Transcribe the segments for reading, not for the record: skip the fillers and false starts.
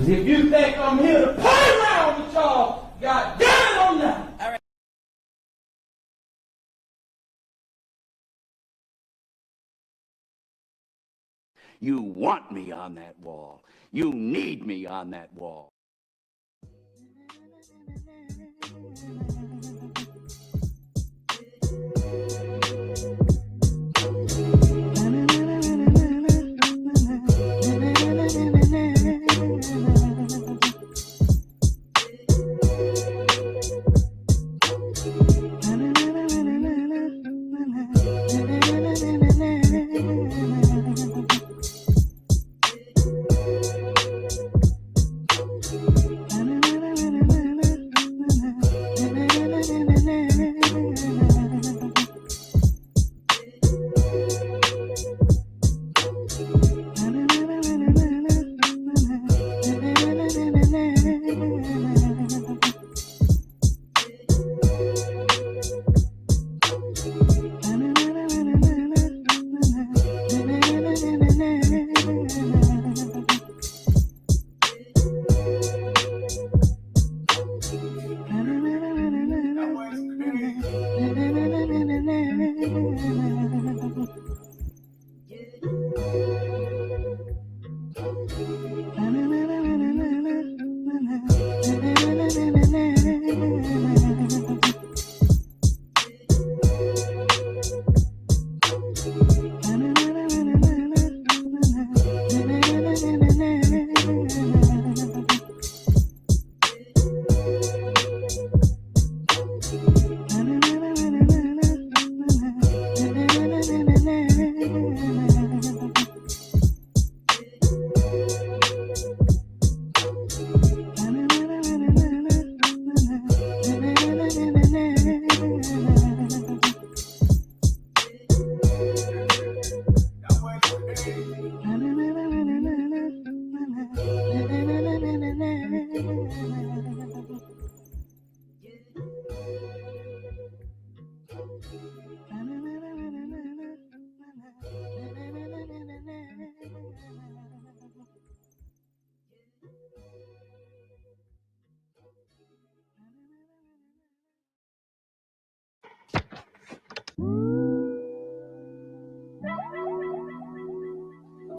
If you think I'm here to play around with y'all, God damn it, I'm not. All right. You want me on that wall. You need me on that wall.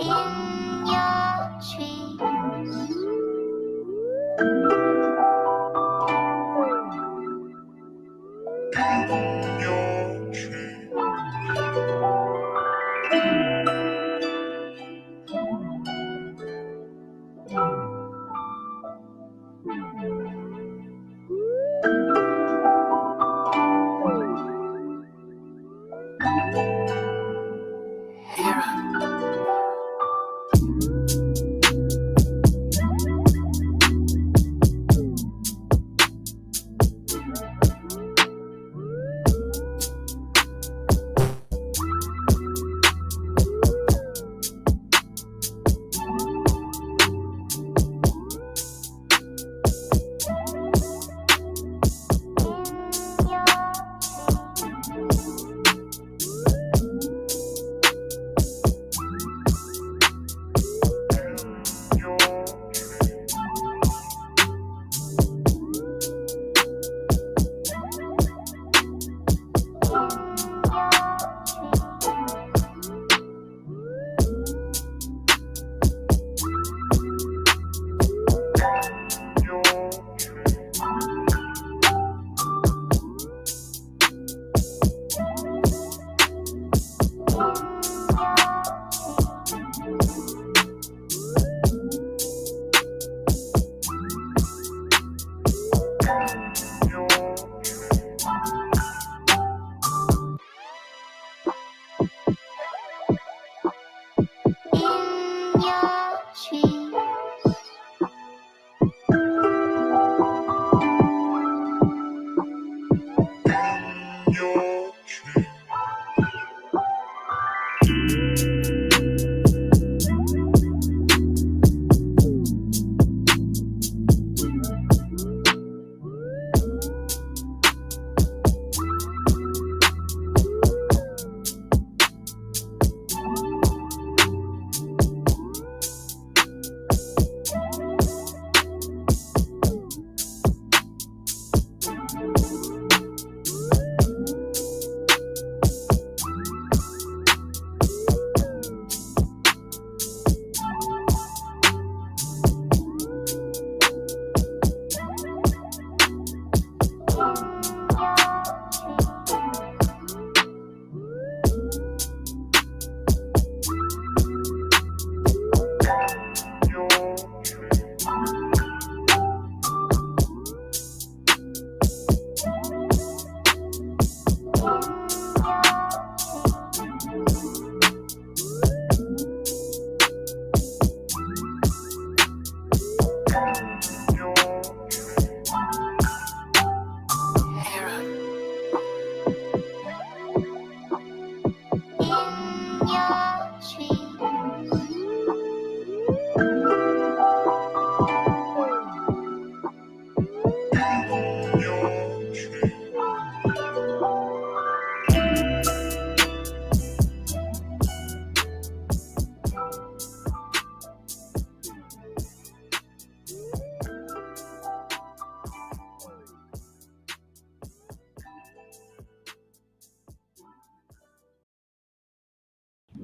In your dreams,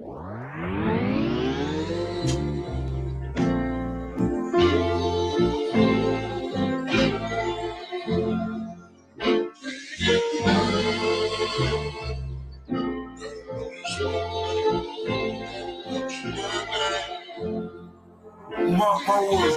Mark my words.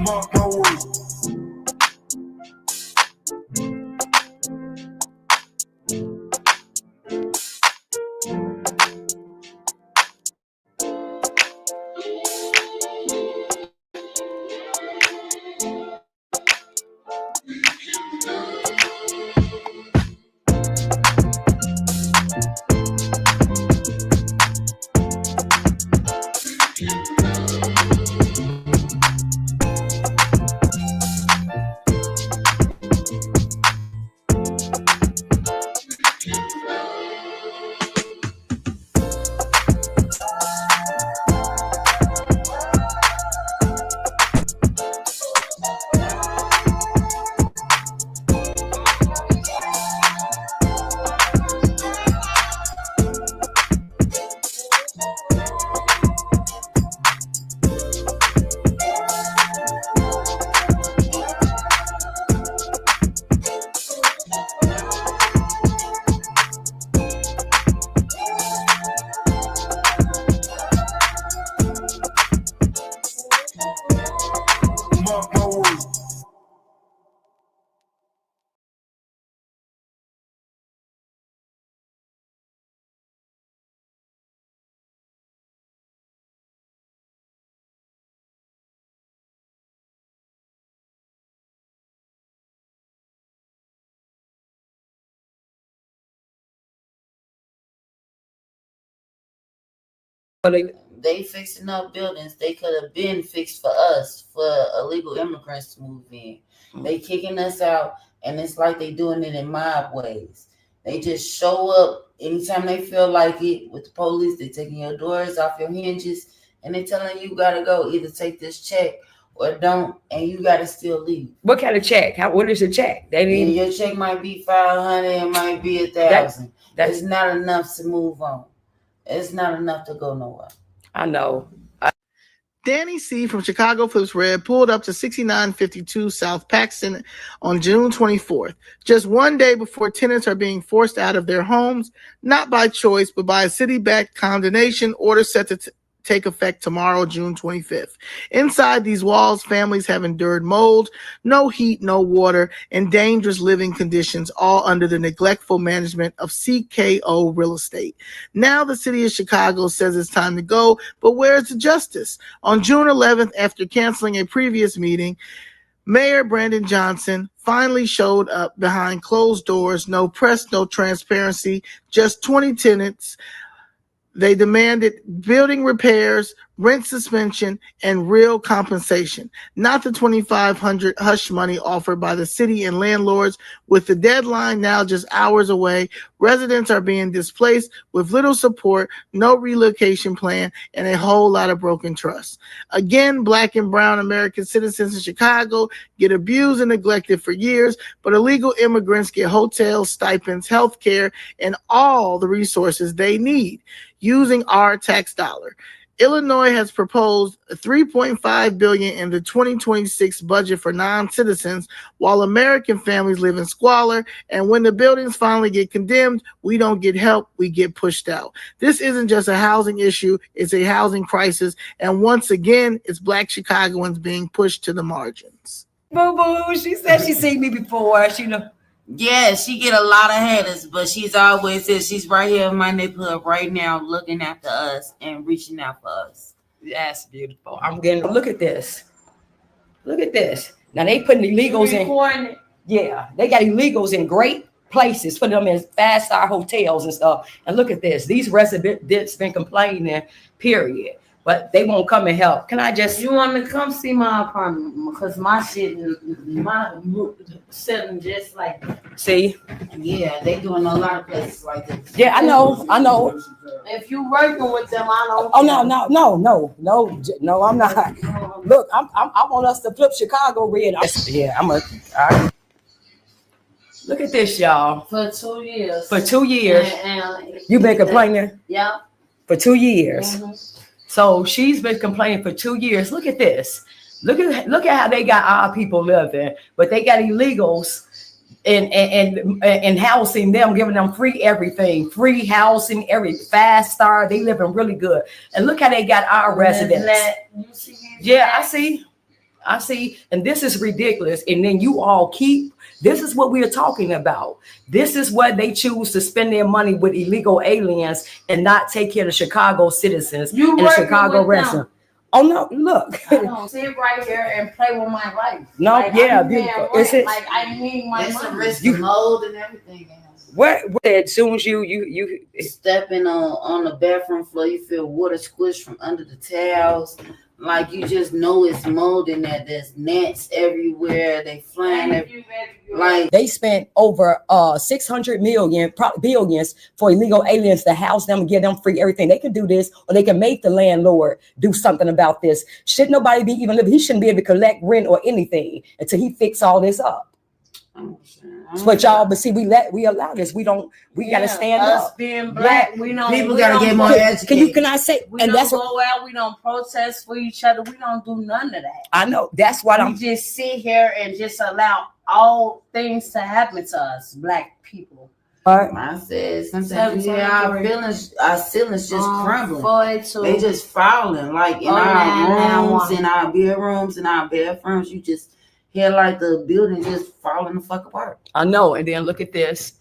Mark my words. Mark my words. They fixing up buildings they could have been fixed for us, for illegal immigrants to move in. They kicking us out, and it's like they doing it in mob ways. They just show up anytime they feel like it with the police. They taking your doors off your hinges, and they telling you gotta go, either take this check or don't, and you gotta still leave. What kind of check? What is the check? They And need your check might be 500, it might be 1,000. That's not enough to move on. It's not enough to go nowhere. I know. Danny C. from Chicago Flips Red pulled up to 6952 South Paxton on June 24th, just one day before tenants are being forced out of their homes, not by choice, but by a city-backed condemnation order set to take effect tomorrow, June 25th. Inside these walls, families have endured mold, no heat, no water, and dangerous living conditions, all under the neglectful management of CKO Real Estate. Now the city of Chicago says it's time to go, but where's the justice? On June 11th, after canceling a previous meeting, Mayor Brandon Johnson finally showed up behind closed doors, no press, no transparency, just 20 tenants. They demanded building repairs, rent suspension, and real compensation, not the $2,500 hush money offered by the city and landlords. With the deadline now just hours away, residents are being displaced with little support, no relocation plan, and a whole lot of broken trust. Again, Black and brown American citizens in Chicago get abused and neglected for years, but illegal immigrants get hotels, stipends, health care, and all the resources they need using our tax dollar. Illinois has proposed $3.5 billion in the 2026 budget for non-citizens, while American families live in squalor. And when the buildings finally get condemned, we don't get help, we get pushed out. This isn't just a housing issue, it's a housing crisis. And once again, it's Black Chicagoans being pushed to the margins. Boo boo. She said she seen me before. She know. Yeah, she get a lot of haters, but she's always said she's right here in my neighborhood right now, looking after us and reaching out for us. That's beautiful. I'm getting. Look at this. Look at this. Now they putting illegals in. Yeah, they got illegals in great places, putting them in 5-star hotels and stuff. And look at this. These residents been complaining. Period. But they won't come and help. Can I just? You want to come see my apartment because my shit, my setting just like. See? Yeah, they doing a lot of places like this. Yeah, I know. If you working with them, I don't. Oh no, I'm not. Look, I want us to flip Chicago red. I'm a. Look at this, y'all. For 2 years. For 2 years, And you been complaining. Yeah. For 2 years. Mm-hmm. So she's been complaining for 2 years. Look at this. Look at how they got our people living, but they got illegals and housing them, giving them free everything, free housing, every 5-star. They living really good. And look how they got our residents. Yeah, I see. And this is ridiculous. And then you all keep. This is what we are talking about. This is what they choose to spend their money with illegal aliens and not take care of Chicago citizens and the Chicago residents. Oh no! Look, I don't sit right here and play with my life. No, like, yeah, beautiful. Is it? Like I need my money. Risk of mold and everything. What? As soon as you stepping on the bathroom floor, you feel water squish from under the towels. Like you just know it's mold in there. There's gnats everywhere. They flying. Like they spent over 600 million, probably billions, for illegal aliens to house them and give them free everything. They can do this, or they can make the landlord do something about this. Should nobody be even living? He shouldn't be able to collect rent or anything until he fix all this up. But y'all, but see, we allow this. We gotta stand us up. Being black, we don't. People we gotta don't get more educated. Can I say? We and don't that's go out. We don't protest for each other. We don't do none of that. I know. That's what we just sit here and just allow all things to happen to us, black people. I said sometimes our ceilings just crumbling. They just falling like in our rooms, in our bedrooms, in our bathrooms. You just hear like the building just falling the fuck apart. I know. And then look at this.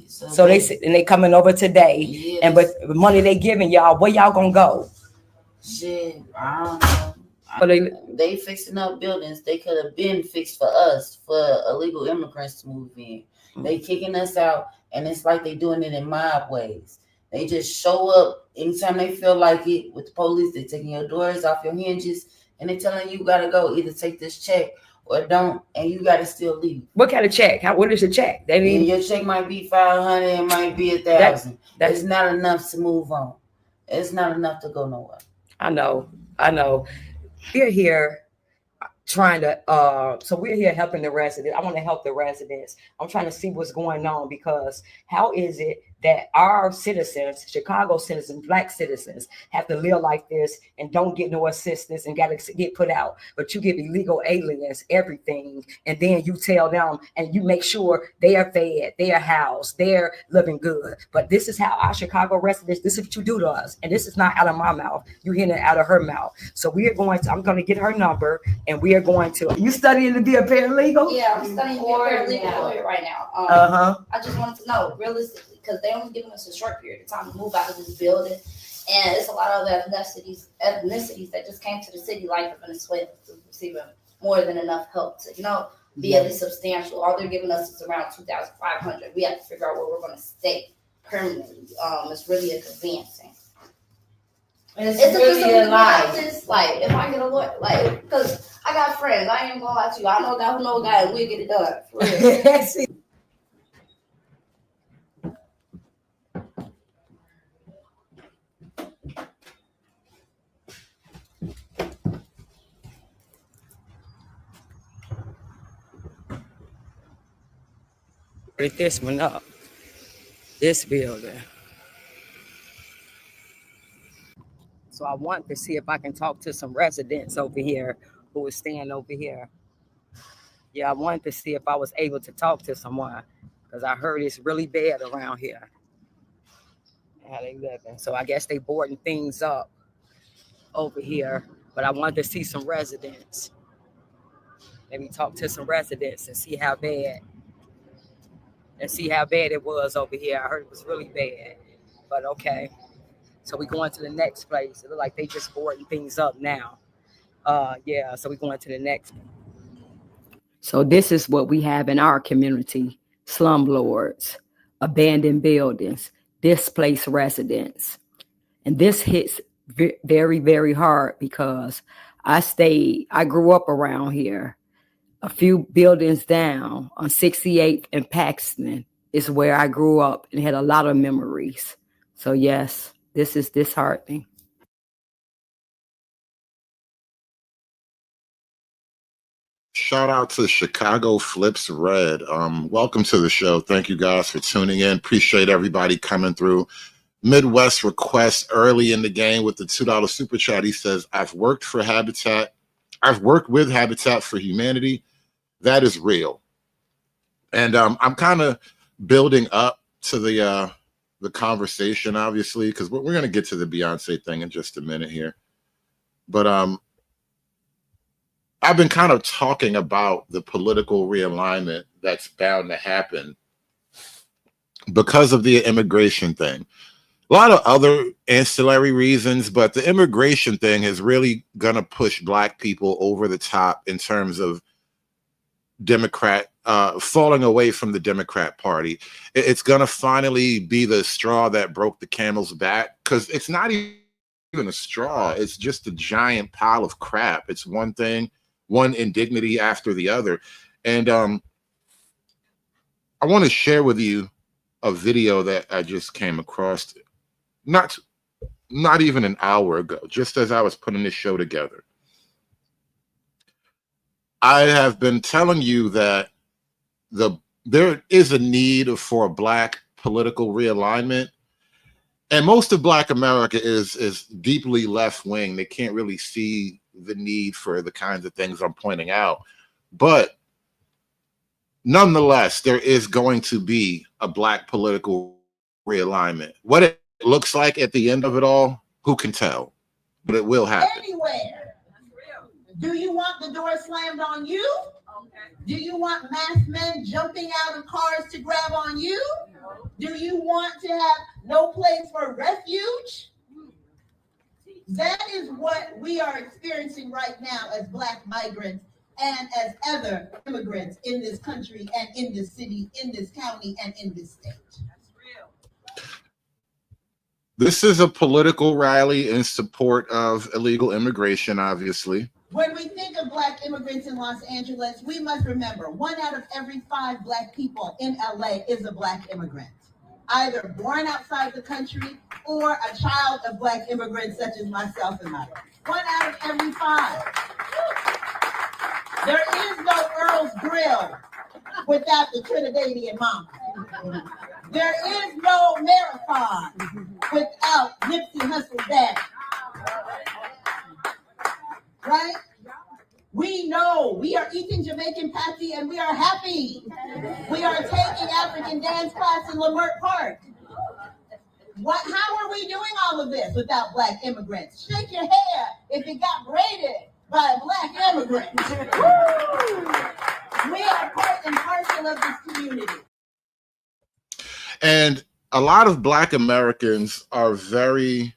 So they coming over today, yes. And but the money they giving y'all, where y'all gonna go? Shit, I don't know. They fixing up buildings they could have been fixed for us, for illegal immigrants to move in. They kicking us out, and it's like they doing it in mob ways. They just show up anytime they feel like it with the police. They taking your doors off your hinges, and they telling you gotta go, either take this check or don't, and you gotta still leave. What kind of check? What is the check? They mean your check might be $500, it might be $1,000. That's not enough to move on. It's not enough to go nowhere. I know. We're here trying to so we're here helping the residents. I want to help the residents. I'm trying to see what's going on, because how is it that our citizens, Chicago citizens, black citizens, have to live like this and don't get no assistance and got to get put out? But you give illegal aliens everything, and then you tell them and you make sure they are fed, they are housed, they're living good. But this is how our Chicago residents, this is what you do to us. And this is not out of my mouth. You're hearing it out of her mouth. So I'm going to get her number, and we are going to. You studying to be a paralegal? Yeah, I'm studying to be a paralegal lawyer right now. I just wanted to know, realistically, because they only giving us a short period of time to move out of this building, and it's a lot of ethnicities that just came to the city, like Venezuela, receiving more than enough help to, be at least substantial. All they're giving us is around $2,500. We have to figure out where we're going to stay permanently. It's really a conveyancing. It's really just a lie. practice. Like, if I get a lawyer, like, because I got friends, I ain't gonna lie to you. I know a guy who know a guy, and we'll get it done. For real. See, put this one up. This building. So I want to see if I can talk to some residents over here who is staying over here. Yeah, I wanted to see if I was able to talk to someone because I heard it's really bad around here. How they living. So I guess they boarding things up over here. But I wanted to see some residents. Maybe talk to some residents and see how bad it was over here. I heard it was really bad. But okay. So we going to the next place. It look like they just boarding things up now. Yeah, so we going to the next. So this is what we have in our community: slumlords, abandoned buildings, displaced residents. And this hits very, very hard because I grew up around here. A few buildings down on 68th and Paxton is where I grew up and had a lot of memories. So yes, this is disheartening. Shout out to Chicago Flips Red. Welcome to the show. Thank you guys for tuning in. Appreciate everybody coming through. Midwest request early in the game with the $2 super chat. He says, I've worked with Habitat for Humanity. That is real. And I'm kind of building up to the conversation, obviously, because we're going to get to the Beyonce thing in just a minute here. But I've been kind of talking about the political realignment that's bound to happen because of the immigration thing. A lot of other ancillary reasons, but the immigration thing is really going to push Black people over the top in terms of falling away from the Democrat Party. It's going to finally be the straw that broke the camel's back, because it's not even a straw. It's just a giant pile of crap. It's one thing, one indignity after the other. And I want to share with you a video that I just came across not even an hour ago, just as I was putting this show together. I have been telling you that there is a need for a Black political realignment, and most of Black America is deeply left-wing. They can't really see the need for the kinds of things I'm pointing out, but nonetheless, there is going to be a Black political realignment. What it looks like at the end of it all, who can tell? But it will happen. Anywhere. Do you want the door slammed on you? Do you want masked men jumping out of cars to grab on you? Do you want to have no place for refuge? That is what we are experiencing right now as Black migrants and as other immigrants in this country and in this city, in this county, and in this state. This is a political rally in support of illegal immigration, obviously. When we think of Black immigrants in Los Angeles, we must remember 1 out of every 5 Black people in LA is a Black immigrant, either born outside the country or a child of Black immigrants such as myself and my wife. 1 out of every 5. There is no Earl's Grill without the Trinidadian mama. There is no marathon without Nipsey Hussle's dad. Right? We know we are eating Jamaican patty and we are happy. We are taking African dance class in Lamert Park. How are we doing all of this without Black immigrants? Shake your hair if it got braided by a Black immigrant. We are part and parcel of this community. And a lot of Black Americans are very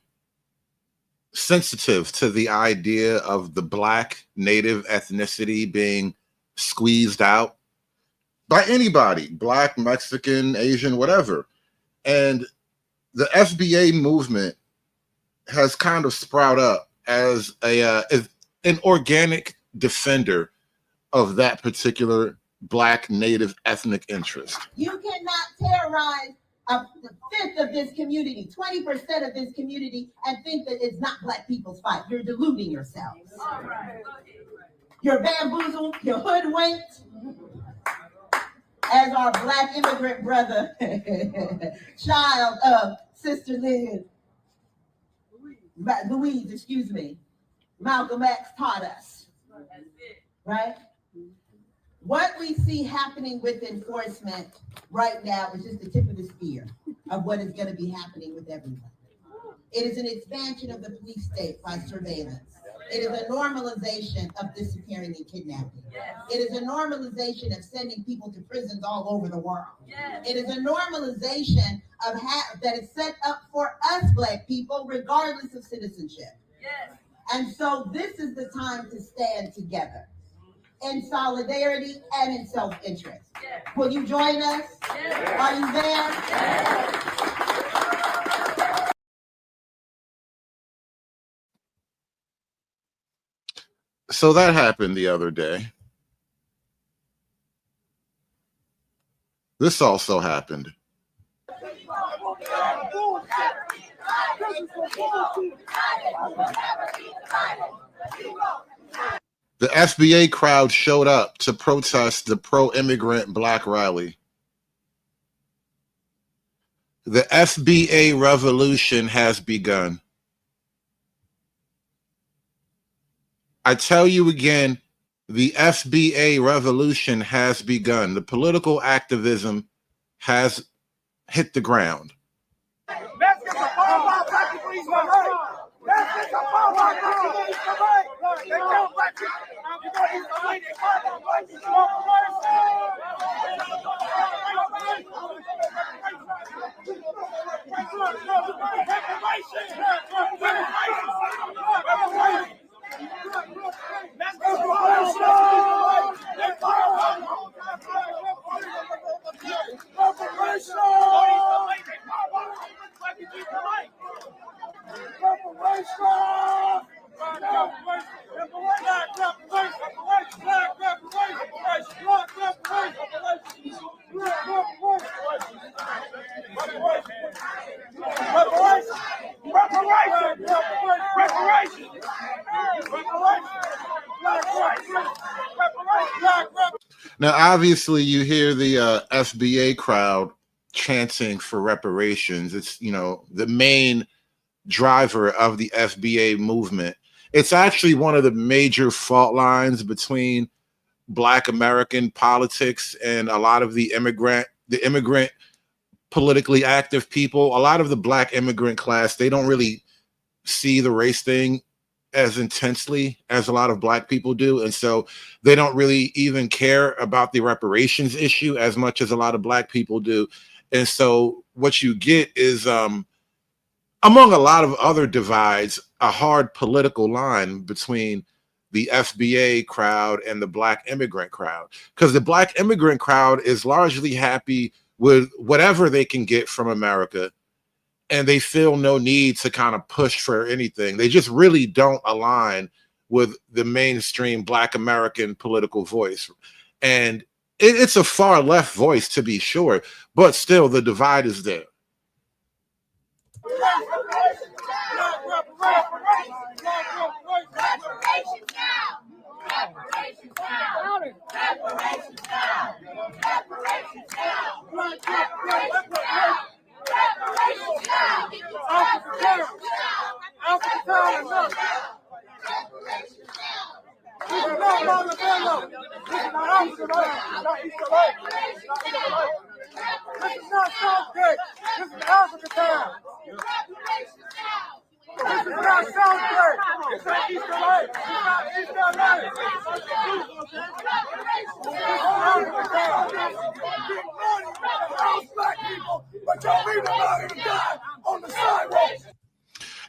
sensitive to the idea of the Black native ethnicity being squeezed out by anybody, Black, Mexican, Asian, whatever. And the FBA movement has kind of sprout up as as an organic defender of that particular Black native ethnic interest. You cannot terrorize a fifth of this community, 20% of this community, and think that it's not Black people's fight. You're deluding yourselves. You're bamboozled, you're hoodwinked. As our Black immigrant brother, child of Sister Louise, excuse me, Malcolm X taught us, right? What we see happening with enforcement right now is just the tip of the spear of what is going to be happening with everyone. It is an expansion of the police state by surveillance. It is a normalization of disappearing and kidnapping. It is a normalization of sending people to prisons all over the world. It is a normalization of that is set up for us Black people, regardless of citizenship. And so this is the time to stand together in solidarity and in self-interest. Will you join us? Are you there? So that happened the other day. This also happened. The FBA crowd showed up to protest the pro-immigrant Black rally. The FBA revolution has begun. I tell you again, the FBA revolution has begun. The political activism has hit the ground. Now, obviously, you hear the FBA crowd chanting for reparations. It's, you know, the main driver of the FBA movement. It's actually one of the major fault lines between Black American politics and a lot of the immigrant politically active people. A lot of the Black immigrant class, they don't really see the race thing as intensely as a lot of Black people do. And so they don't really even care about the reparations issue as much as a lot of Black people do. And so what you get is, among a lot of other divides, a hard political line between the FBA crowd and the Black immigrant crowd, because the Black immigrant crowd is largely happy with whatever they can get from America, and they feel no need to kind of push for anything. They just really don't align with the mainstream Black American political voice. And it's a far left voice, to be sure, but still the divide is there.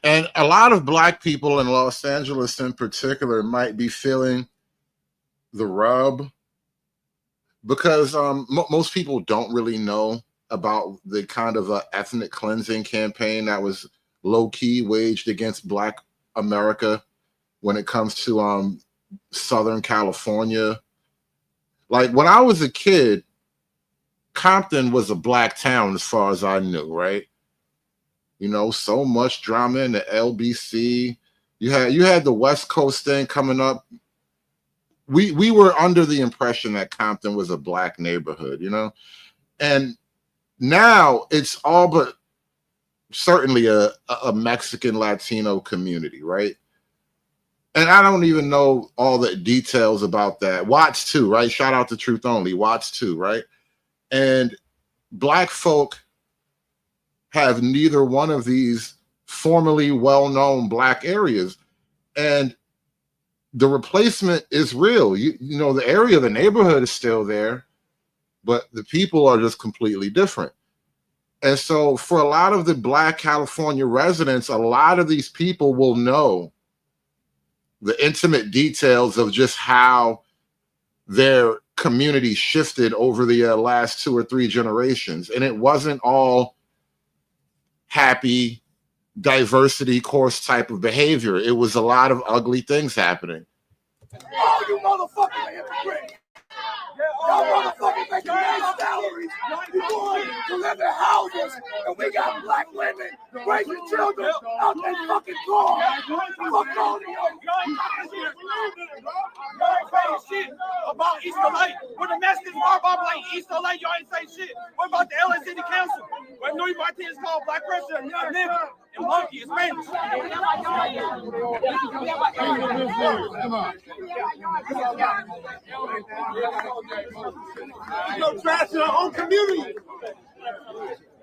And a lot of Black people in Los Angeles in particular might be feeling the rub, because most people don't really know about the kind of ethnic cleansing campaign that was low-key waged against Black America when it comes to Southern California. Like when I was a kid, Compton was a Black town as far as I knew, right? You know, so much drama in the LBC. You had the West Coast thing coming up. We were under the impression that Compton was a Black neighborhood, you know? And now it's all but certainly a Mexican Latino community, right? And I don't even know all the details about that. Watts too, right? Shout out to Truth Only. Watts too, right? And Black folk have neither one of these formerly well-known Black areas. And the replacement is real. You know, the area, the neighborhood is still there, but the people are just completely different. And so for a lot of the Black California residents, a lot of these people will know the intimate details of just how their community shifted over the last 2 or 3 generations. And it wasn't all happy diversity course type of behavior. It was a lot of ugly things happening. Oh, you motherfuckers are hypocrites. Y'all motherfuckers make your salaries. You going to live in houses, and we got Black women raising children out that fucking car. Fuck all of y'all. Y'all ain't saying shit about East LA. When the Mexicans are about like East LA, y'all ain't saying shit. What about the LA City Council? When New York is called Black President, a nigga, and monkey in Spanish. We go trash in our own community.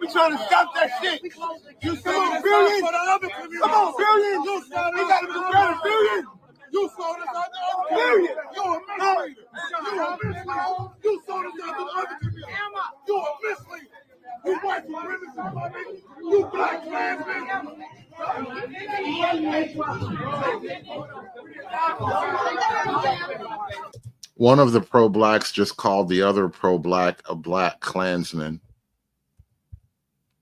We trying to stop that shit. You come on, billion. Come on, billion. We got to be better, billion. You sold us out the other community. You're a misleader. You sold us out the other community. You're a misleader. You white supremacists, you Black Klansmen. One of the pro-Blacks just called the other pro-Black a Black Klansman.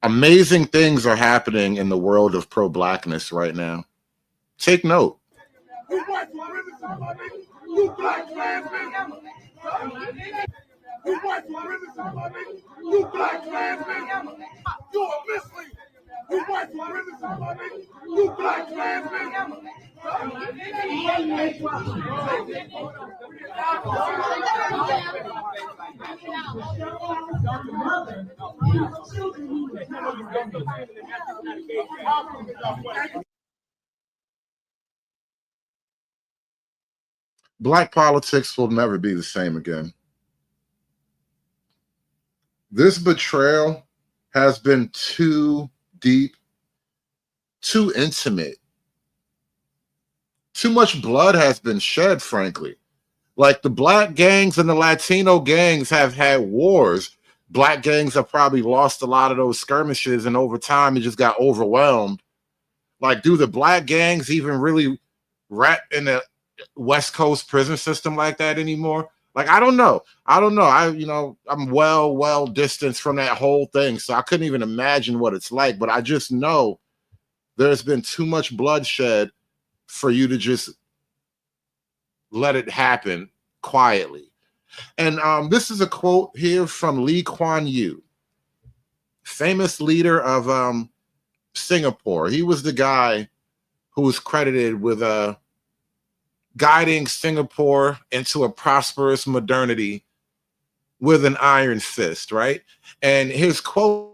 Amazing things are happening in the world of pro-Blackness right now. Take note. You white supremacists, you Black Klansmen. You white supremacists, you Black Klansmen. You're a misleader. You white supremacists, you Black Klansmen. Black politics will never be the same again. This betrayal has been too deep, too intimate. Too much blood has been shed, frankly. Like the Black gangs and the Latino gangs have had wars. Black gangs have probably lost a lot of those skirmishes, and over time it just got overwhelmed. Like, do the Black gangs even really rat in the West Coast prison system like that anymore? Like, I don't know. I'm well distanced from that whole thing, so I couldn't even imagine what it's like. But I just know there's been too much bloodshed for you to just let it happen quietly. And this is a quote here from Lee Kuan Yew, famous leader of Singapore. He was the guy who was credited with guiding Singapore into a prosperous modernity with an iron fist, right? And his quote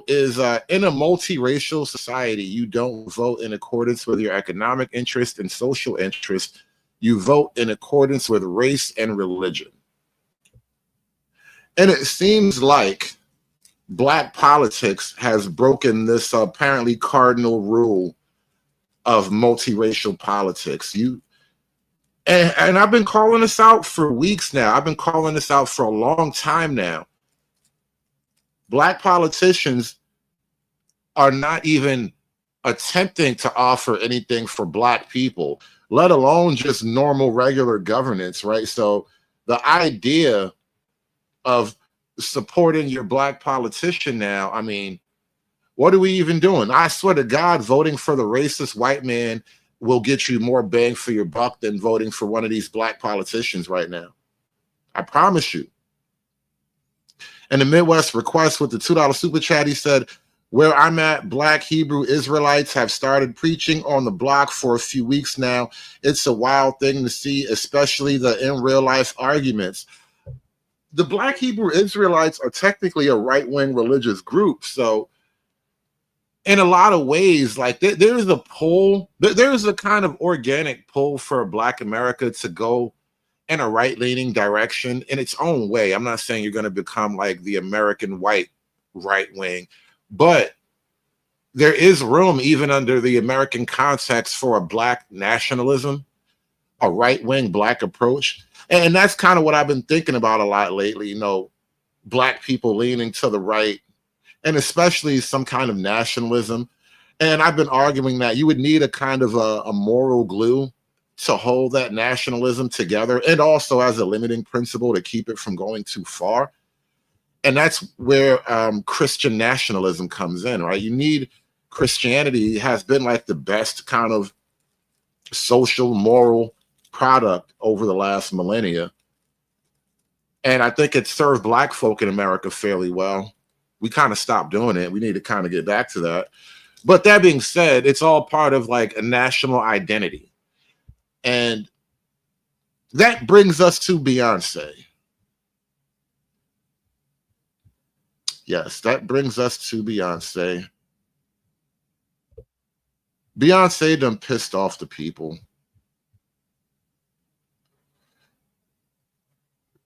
is, in a multiracial society, you don't vote in accordance with your economic interest and social interest. You vote in accordance with race and religion. And it seems like Black politics has broken this apparently cardinal rule of multiracial politics. And I've been calling this out for weeks now. I've been calling this out for a long time now. Black politicians are not even attempting to offer anything for Black people, let alone just normal, regular governance, right? So the idea of supporting your Black politician now, I mean, What are we even doing? I swear to God, voting for the racist white man will get you more bang for your buck than voting for one of these black politicians right now. I promise you. And the Midwest Request with the $2 super chat, he said, where I'm at, Black Hebrew Israelites have started preaching on the block for a few weeks now. It's a wild thing to see, especially the in real life arguments. The Black Hebrew Israelites are technically a right-wing religious group. So in a lot of ways, like there's a pull, there's a kind of organic pull for Black America to go in a right-leaning direction in its own way. I'm not saying you're going to become like the American white right wing, but there is room even under the American context for a Black nationalism, a right-wing Black approach. And that's kind of what I've been thinking about a lot lately, you know, Black people leaning to the right, and especially some kind of nationalism. And I've been arguing that you would need a kind of a moral glue to hold that nationalism together, and also as a limiting principle to keep it from going too far. And that's where Christian nationalism comes in, right? You need Christianity has been like the best kind of social, moral product over the last millennia. And I think it served Black folk in America fairly well. We kind of stopped doing it. We need to kind of get back to that. But that being said, it's all part of like a national identity. And that brings us to Beyonce. Yes, that brings us to Beyonce. Beyonce done pissed off the people.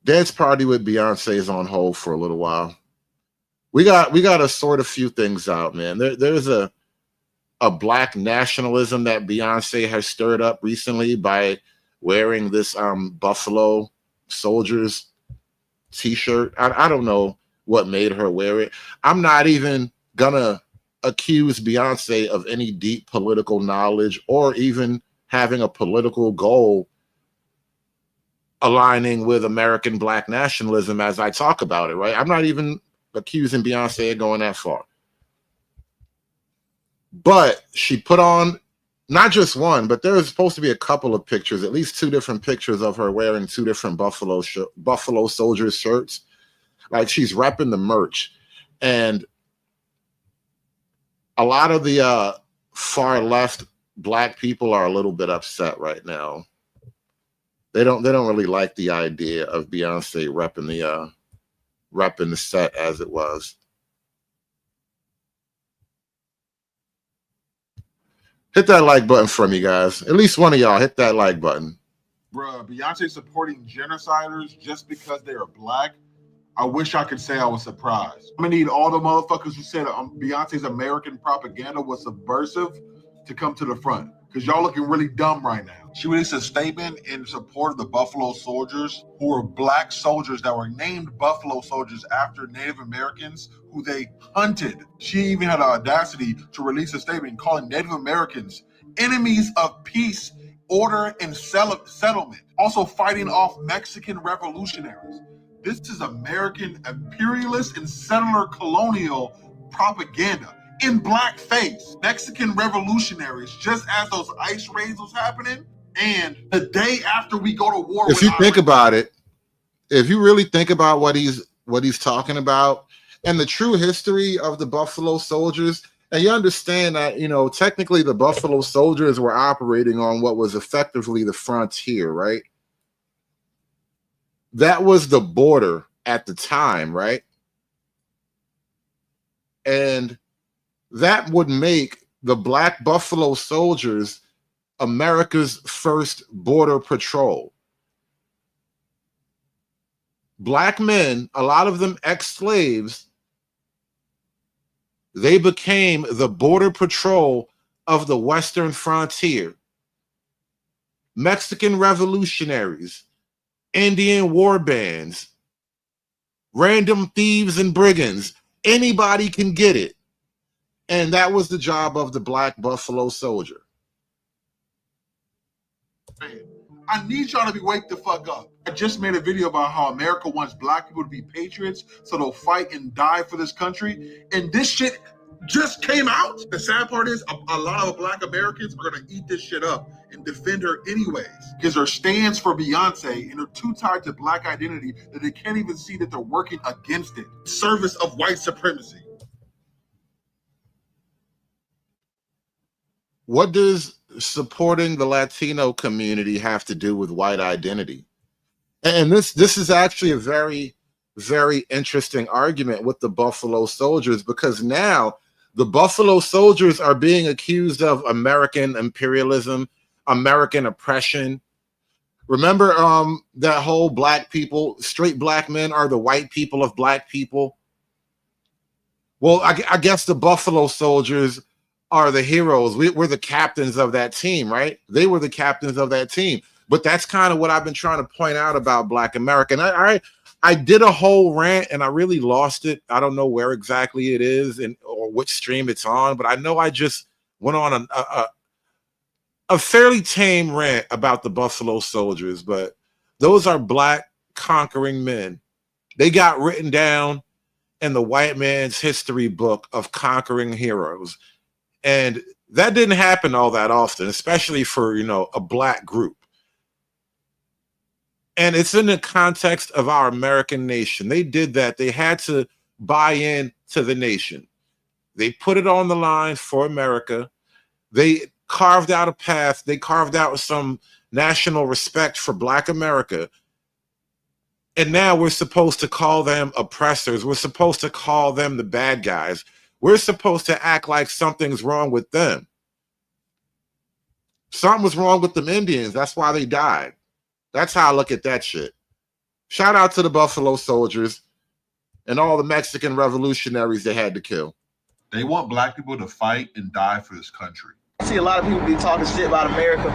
Dance party with Beyonce is on hold for a little while. We got to sort a few things out, man. There's a Black nationalism that Beyonce has stirred up recently by wearing this Buffalo Soldiers t-shirt. I don't know what made her wear it. I'm not even gonna accuse Beyonce of any deep political knowledge or even having a political goal aligning with American Black nationalism as I talk about it, right? I'm not even accusing Beyonce of going that far. But she put on not just one, but there was supposed to be a couple of pictures, at least two different pictures of her wearing two different Buffalo Soldiers shirts. Like she's repping the merch. And a lot of the far left Black people are a little bit upset right now. They don't really like the idea of Beyonce repping the set as it was. Hit that like button for me, guys. At least one of y'all hit that like button. Bruh, Beyonce supporting genociders just because they are Black. I wish I could say I was surprised. I'm gonna need all the motherfuckers who said Beyonce's American propaganda was subversive to come to the front, because y'all looking really dumb right now. She released a statement in support of the Buffalo Soldiers, who were Black soldiers that were named Buffalo Soldiers after Native Americans who they hunted. She even had the audacity to release a statement calling Native Americans enemies of peace, order, and settlement, also fighting off Mexican revolutionaries. This is American imperialist and settler colonial propaganda in blackface. Mexican revolutionaries, just as those ICE raids was happening, and the day after we go to war. If you think about it, if you really think about what he's talking about and the true history of the Buffalo Soldiers, and you understand that, you know, technically the Buffalo Soldiers were operating on what was effectively the frontier, right? That was the border at the time, right? And that would make the Black Buffalo Soldiers America's first border patrol. Black men, a lot of them ex-slaves, they became the border patrol of the Western frontier. Mexican revolutionaries, Indian war bands, random thieves and brigands, anybody can get it. And that was the job of the Black Buffalo Soldier. I need y'all to be wake the fuck up. I just made a video about how America wants Black people to be patriots, so they'll fight and die for this country. And this shit just came out. The sad part is a lot of Black Americans are gonna eat this shit up and defend her anyways, because her stands for Beyonce and they're too tied to Black identity that they can't even see that they're working against it. Service of white supremacy. What does supporting the Latino community have to do with white identity? And this is actually a very, very interesting argument with the Buffalo Soldiers, because now the Buffalo Soldiers are being accused of American imperialism, American oppression. Remember that whole black people, straight black men are the white people of black people? Well, I guess the Buffalo Soldiers are the heroes. We're the captains of that team, right? They were the captains of that team. But that's kind of what I've been trying to point out about Black America. And I did a whole rant and I really lost it. I don't know where exactly it is or which stream it's on, but I know I just went on a fairly tame rant about the Buffalo Soldiers. But those are Black conquering men. They got written down in the white man's history book of conquering heroes. And that didn't happen all that often, especially for, a Black group. And it's in the context of our American nation. They did that. They had to buy in to the nation. They put it on the line for America. They carved out a path. They carved out some national respect for Black America. And now we're supposed to call them oppressors. We're supposed to call them the bad guys. We're supposed to act like something's wrong with them. Something was wrong with them Indians. That's why they died. That's how I look at that shit. Shout out to the Buffalo Soldiers and all the Mexican revolutionaries they had to kill. They want Black people to fight and die for this country. I see a lot of people be talking shit about America.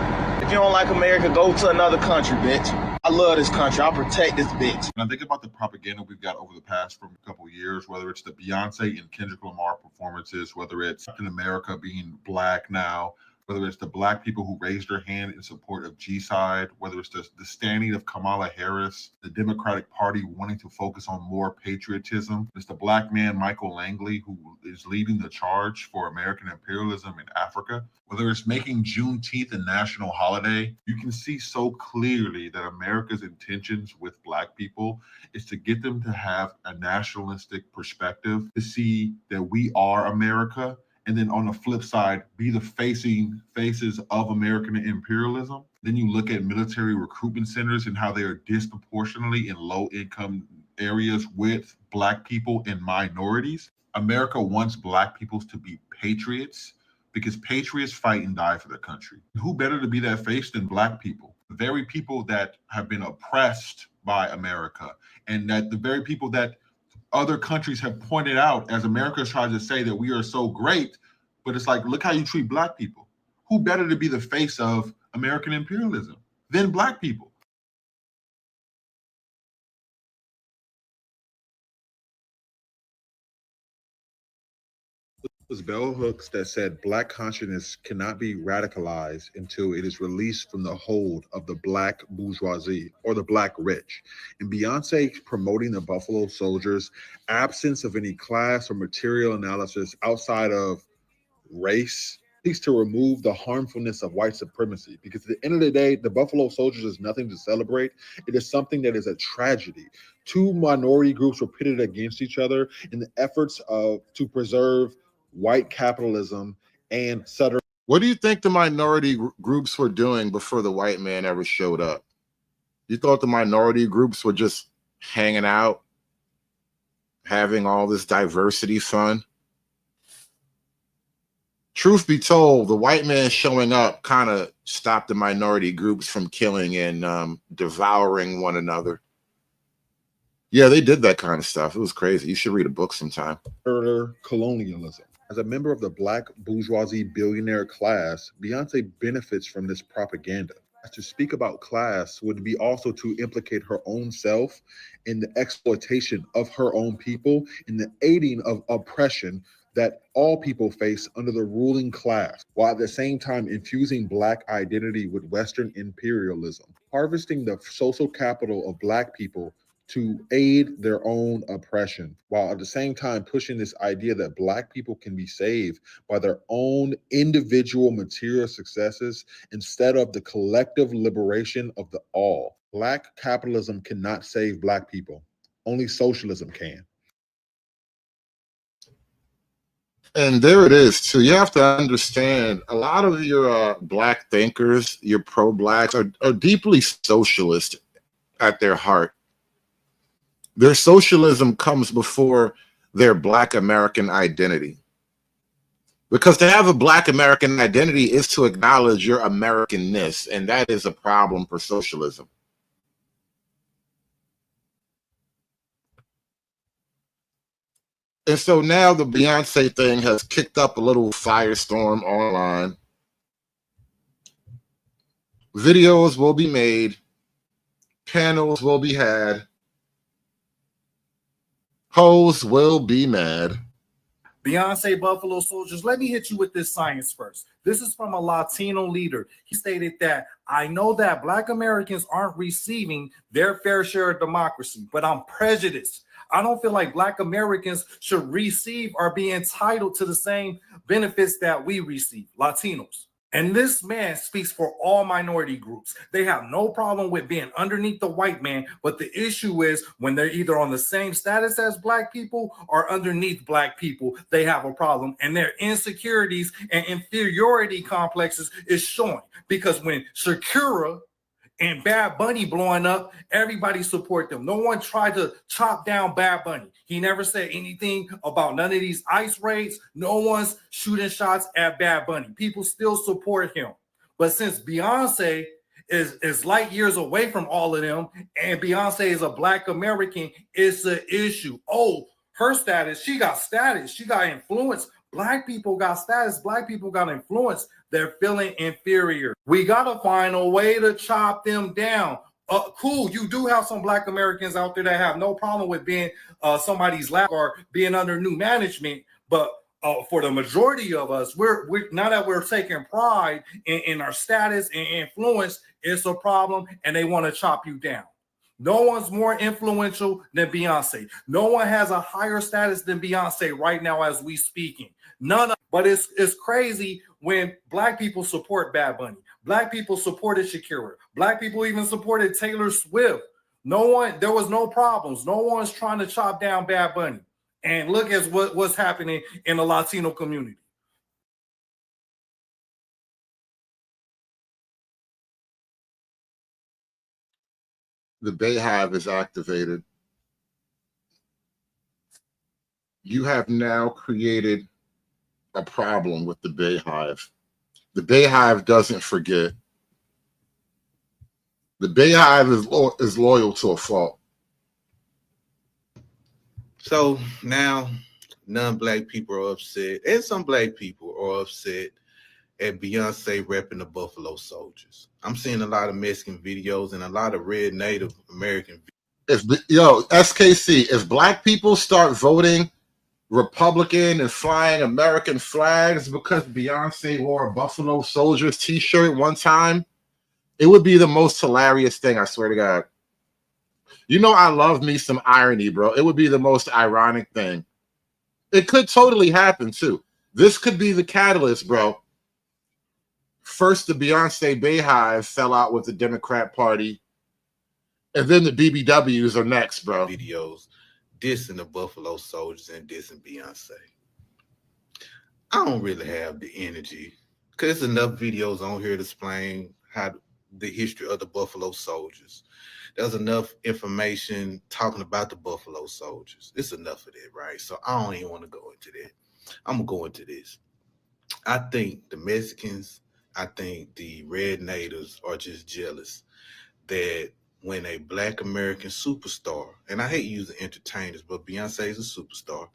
If you don't like America, go to another country, bitch. I love this country. I'll protect this bitch. And I think about the propaganda we've got over the past from a couple of years, whether it's the Beyonce and Kendrick Lamar performances, whether it's Captain America being Black now, whether it's the Black people who raised their hand in support of G-Side, whether it's the standing of Kamala Harris, the Democratic Party wanting to focus on more patriotism. It's the Black man, Michael Langley, who is leading the charge for American imperialism in Africa. Whether it's making Juneteenth a national holiday, you can see so clearly that America's intentions with Black people is to get them to have a nationalistic perspective, to see that we are America, and then on the flip side, be the faces of American imperialism. Then you look at military recruitment centers and how they are disproportionately in low-income areas with Black people and minorities. America wants Black people to be patriots because patriots fight and die for their country. Who better to be that face than Black people? The very people that have been oppressed by America, and that the very people that other countries have pointed out as America tries to say that we are so great, but it's like, look how you treat Black people. Who better to be the face of American imperialism than Black people? Was bell hooks that said Black consciousness cannot be radicalized until it is released from the hold of the Black bourgeoisie or the Black rich. And Beyonce promoting the Buffalo Soldiers' absence of any class or material analysis outside of race seeks to remove the harmfulness of white supremacy, because at the end of the day, the Buffalo Soldiers is nothing to celebrate. It is something that is a tragedy. Two minority groups were pitted against each other in the efforts to preserve white capitalism and etc. What do you think the minority groups were doing before the white man ever showed up? You thought the minority groups were just hanging out, having all this diversity fun? Truth be told, the white man showing up kind of stopped the minority groups from killing and devouring one another. Yeah, they did that kind of stuff. It was crazy. You should read a book sometime. Colonialism. As a member of the Black bourgeoisie billionaire class, Beyonce benefits from this propaganda. To speak about class would be also to implicate her own self in the exploitation of her own people, in the aiding of oppression that all people face under the ruling class, while at the same time infusing Black identity with Western imperialism, harvesting the social capital of Black people to aid their own oppression, while at the same time pushing this idea that Black people can be saved by their own individual material successes instead of the collective liberation of the all. Black capitalism cannot save Black people. Only socialism can. And there it is too. You have to understand a lot of your Black thinkers, your pro-Blacks, are deeply socialist at their heart. Their socialism comes before their Black American identity. Because to have a Black American identity is to acknowledge your Americanness, and that is a problem for socialism. And so now the Beyonce thing has kicked up a little firestorm online. Videos will be made, panels will be had, hoes will be mad. Beyonce Buffalo Soldiers, let me hit you with this science first. This is from a Latino leader. He stated that, I know that Black Americans aren't receiving their fair share of democracy, but I'm prejudiced. I don't feel like Black Americans should receive or be entitled to the same benefits that we receive, Latinos. And this man speaks for all minority groups. They have no problem with being underneath the white man, but the issue is when they're either on the same status as Black people or underneath Black people, they have a problem. And their insecurities and inferiority complexes is showing. Because when Shakira and Bad Bunny blowing up, everybody support them. No one tried to chop down Bad Bunny. He never said anything about none of these ICE raids. No one's shooting shots at Bad Bunny. People still support him. But since Beyonce is light years away from all of them, and Beyonce is a Black American, it's an issue. Oh, her status, she got influence. Black people got status. Black people got influence. They're feeling inferior. We got to find a way to chop them down. Cool, you do have some Black Americans out there that have no problem with being somebody's lap or being under new management. But for the majority of us, we're now that we're taking pride in our status and influence, it's a problem, and they want to chop you down. No one's more influential than Beyonce. No one has a higher status than Beyonce right now as we speaking. But it's crazy when Black people support Bad Bunny. Black people supported Shakira. Black people even supported Taylor Swift. There was no problems. No one's trying to chop down Bad Bunny. And look at what's happening in the Latino community. The Bayhive is activated. You have now created a problem with the Bayhive. The Bayhive doesn't forget. The Bayhive is loyal to a fault. So now non-Black people are upset, and some Black people are upset at Beyonce repping the Buffalo Soldiers. I'm seeing a lot of Mexican videos and a lot of red Native American videos. SKC, if Black people start voting Republican and flying American flags because Beyonce wore a Buffalo Soldiers t-shirt one time, it would be the most hilarious thing, I swear to God. You know, I love me some irony, bro. It would be the most ironic thing. It could totally happen too. This could be the catalyst, bro. First, the Beyonce Bayhive fell out with the Democrat Party, and then the BBWs are next, bro. Videos dissing the Buffalo Soldiers and dissing Beyonce. I don't really have the energy because there's enough videos on here to explain how the history of the Buffalo Soldiers. There's enough information talking about the Buffalo Soldiers. It's enough of that, right? So I don't even want to go into that. I'm going to go into this. I think the Mexicans, I think the red natives are just jealous that when a Black American superstar, and I hate using entertainers, but Beyonce is a superstar,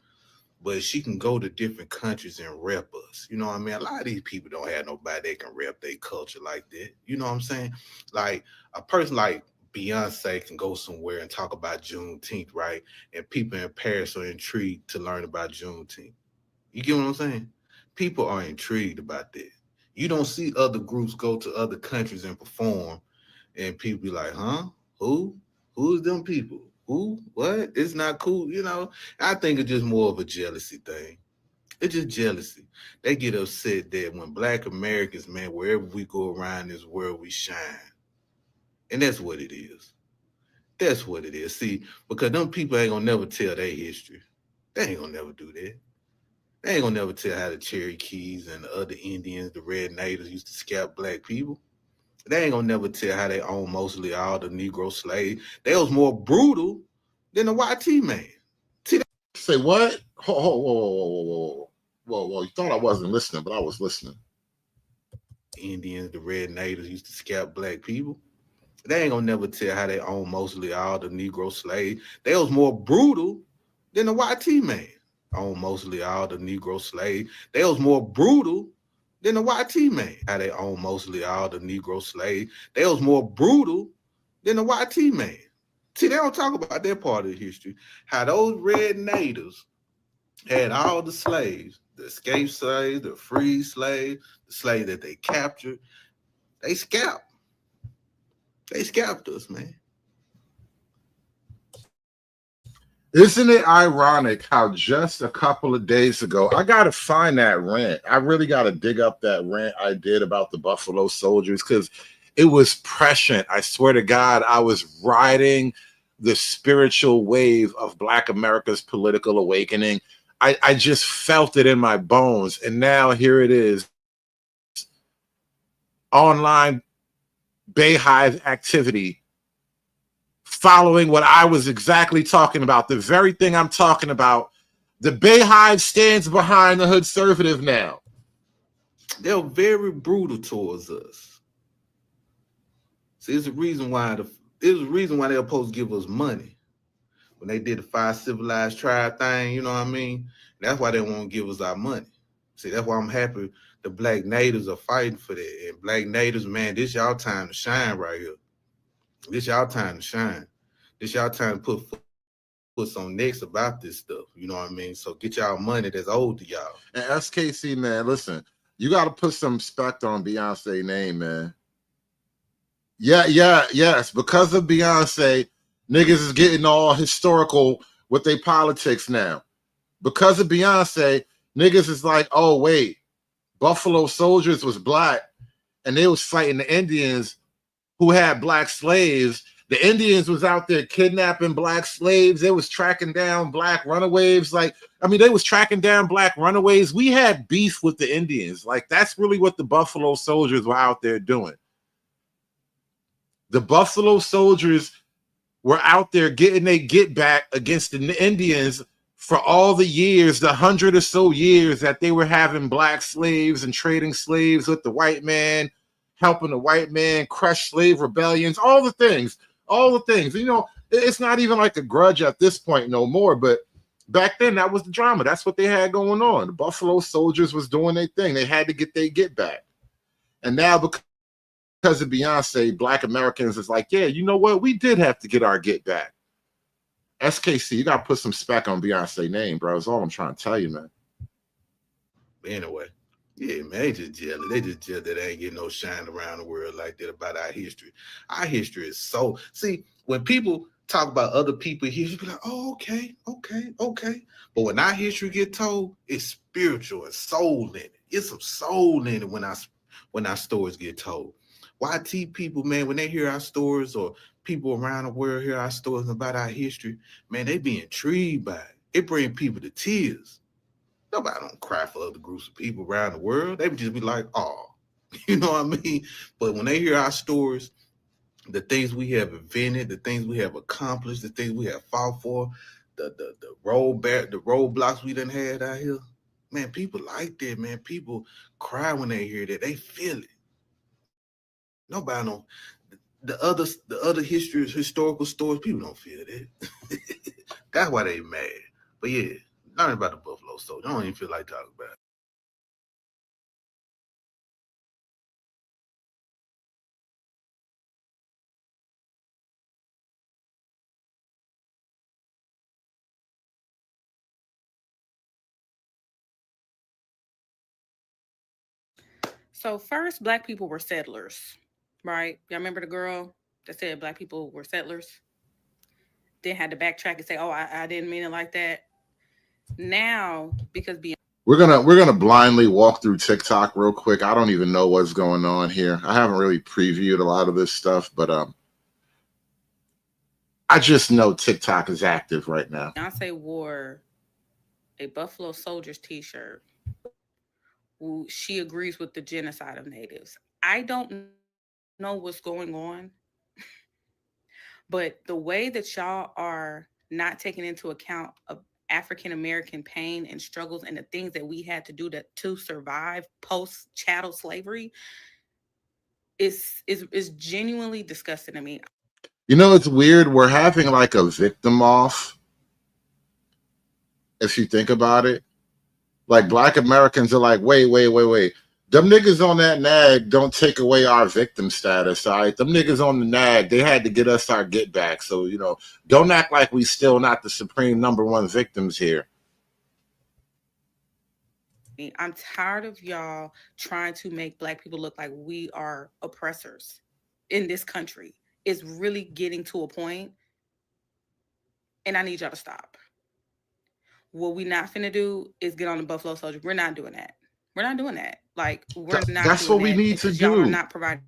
but she can go to different countries and rep us. You know what I mean? A lot of these people don't have nobody that can rep their culture like that. You know what I'm saying? Like a person like Beyonce can go somewhere and talk about Juneteenth, right? And people in Paris are intrigued to learn about Juneteenth. You get what I'm saying? People are intrigued about that. You don't see other groups go to other countries and perform, and people be like, huh? Who's them people? Who? What? It's not cool. You know, I think it's just more of a jealousy thing. It's just jealousy. They get upset that when Black Americans, man, wherever we go around this world, we shine. And that's what it is. That's what it is. See, because them people ain't gonna never tell their history. They ain't gonna never do that. They ain't gonna never tell how the Cherokees and the other Indians, the red natives used to scalp Black people. They ain't gonna never tell how they own mostly all the Negro slaves. They was more brutal than the YT man. See, Say what? Whoa. You thought I wasn't listening, but I was listening. Indians, the red natives used to scalp Black people. They ain't gonna never tell how they own mostly all the Negro slaves. They was more brutal than the YT man. Own mostly all the Negro slaves. They was more brutal than the YT man. How they own mostly all the Negro slaves. They was more brutal than the YT man. See, they don't talk about that part of the history. How those red natives had all the slaves, the escaped slaves, the free slaves, the slaves that they captured. They scalped. They scalped us, man. Isn't it ironic how just a couple of days ago, I got to find that rant. I really got to dig up that rant I did about the Buffalo Soldiers because it was prescient. I swear to God, I was riding the spiritual wave of Black America's political awakening. I just felt it in my bones. And now here it is. Online Bayhive activity following what I was exactly talking about, the very thing I'm talking about. The Bayhive stands behind the Hoodservative now. They're very brutal towards us. See, it's the reason why they're supposed to give us money. When they did the 5 civilized tribe thing, you know what I mean? That's why they won't give us our money. See, that's why I'm happy the Black natives are fighting for that. And Black natives, man, this y'all time to shine right here. This y'all time to shine. This y'all time to put some necks about this stuff. You know what I mean? So get y'all money that's owed to y'all. And SKC, man, listen, you got to put some respect on Beyonce's name, man. Yes. Because of Beyonce, niggas is getting all historical with their politics now. Because of Beyonce, niggas is like, oh, wait, Buffalo Soldiers was Black, and they was fighting the Indians who had Black slaves. The Indians was out there kidnapping Black slaves. They was tracking down Black runaways. They was tracking down Black runaways. We had beef with the Indians. Like, that's really what the Buffalo Soldiers were out there doing. The Buffalo Soldiers were out there getting their get back against the Indians for all the years, the 100 or so years that they were having Black slaves and trading slaves with the white man, helping the white man crush slave rebellions, all the things. You know, it's not even like a grudge at this point no more, but back then that was the drama. That's what they had going on. The Buffalo Soldiers was doing their thing. They had to get their get back. And now because of Beyonce, Black Americans is like, yeah, you know what? We did have to get our get back. SKC, you got to put some spec on Beyonce's name, bro. That's all I'm trying to tell you, man. Anyway, yeah, man, they just jealous. They just jealous that they ain't getting no shine around the world like that about our history. Our history is so... See, when people talk about other people's history, be like, oh, okay. But when our history get told, it's spiritual and soul in it. It's some soul in it when our stories get told. YT people, man, when they hear our stories or people around the world hear our stories about our history, man, they be intrigued by it. It brings people to tears. Nobody don't cry for other groups of people around the world. They would just be like, oh, you know what I mean? But when they hear our stories, the things we have invented, the things we have accomplished, the things we have fought for, the roadblocks we done had out here, man, people like that, man. People cry when they hear that. They feel it. Nobody don't. The other historical stories, people don't feel that. That's why they mad. But yeah, learn about the Buffalo Soldier. I don't even feel like talking about it. So first, Black people were settlers, right? Y'all remember the girl that said Black people were settlers? then had to backtrack and say, "Oh, I didn't mean it like that." Now, because we're gonna blindly walk through TikTok real quick. I don't even know what's going on here. I haven't really previewed a lot of this stuff, but I just know TikTok is active right now. Beyonce wore a Buffalo Soldiers t-shirt. She agrees with the genocide of natives. I don't know what's going on, but the way that y'all are not taking into account of African American pain and struggles and the things that we had to do to survive post chattel slavery is genuinely disgusting to me. You know, it's weird. We're having like a victim off. If you think about it, like Black Americans are like, wait. Them niggas on that nag don't take away our victim status, all right? Them niggas on the nag, they had to get us our get back. So, you know, don't act like we still not the supreme #1 victims here. I'm tired of y'all trying to make Black people look like we are oppressors in this country. It's really getting to a point, and I need y'all to stop. What we not finna do is get on the Buffalo Soldier. We're not doing that. We're not doing that. Like, we're not. That's what we need to do. Y'all are not providing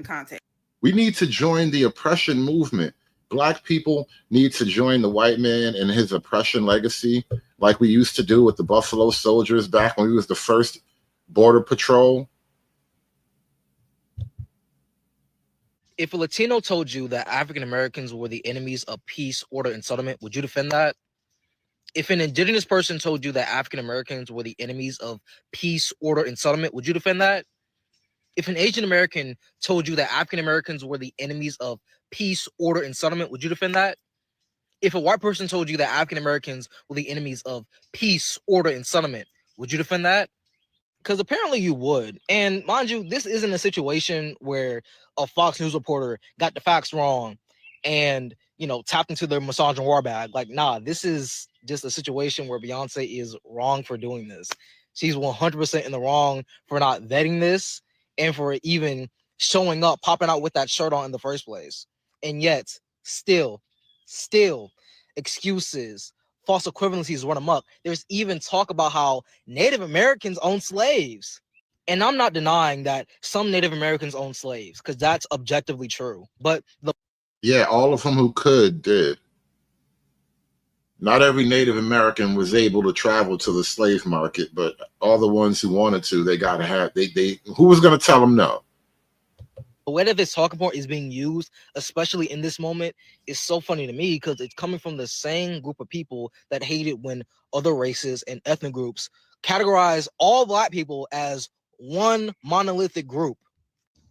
content. We need to join the oppression movement. Black people need to join the white man in his oppression legacy, like we used to do with the Buffalo Soldiers back when we was the first border patrol. If a Latino told you that African Americans were the enemies of peace, order, and settlement, would you defend that? If an indigenous person told you that African Americans were the enemies of peace, order, and settlement, would you defend that? If an Asian American told you that African Americans were the enemies of peace, order, and settlement, would you defend that? If a white person told you that African Americans were the enemies of peace, order, and settlement, would you defend that? Because apparently you would. And mind you, this isn't a situation where a Fox News reporter got the facts wrong and, you know, tapped into their misogyny war bag. Like, nah, this is just a situation where Beyonce is wrong for doing this. She's 100% in the wrong for not vetting this and for even showing up, popping out with that shirt on in the first place. And yet, still, excuses, false equivalencies run amok. There's even talk about how Native Americans own slaves. And I'm not denying that some Native Americans own slaves, because that's objectively true. But yeah, all of them who could did. Not every Native American was able to travel to the slave market, but all the ones who wanted to, they got to have, they who was going to tell them no? The way that this talking point is being used, especially in this moment, is so funny to me because it's coming from the same group of people that hated when other races and ethnic groups categorize all Black people as one monolithic group.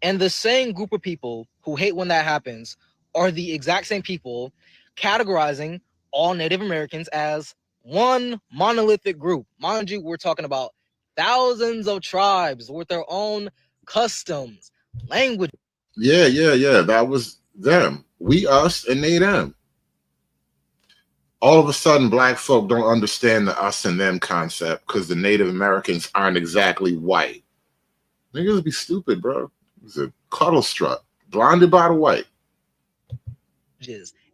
And the same group of people who hate when that happens are the exact same people categorizing all Native Americans as one monolithic group. Mind you, we're talking about thousands of tribes with their own customs, language. Yeah. That was them. We, us, and they, them. All of a sudden, Black folk don't understand the us and them concept because the Native Americans aren't exactly white. Niggas be stupid, bro. It's a cuddle strut, blinded by the white.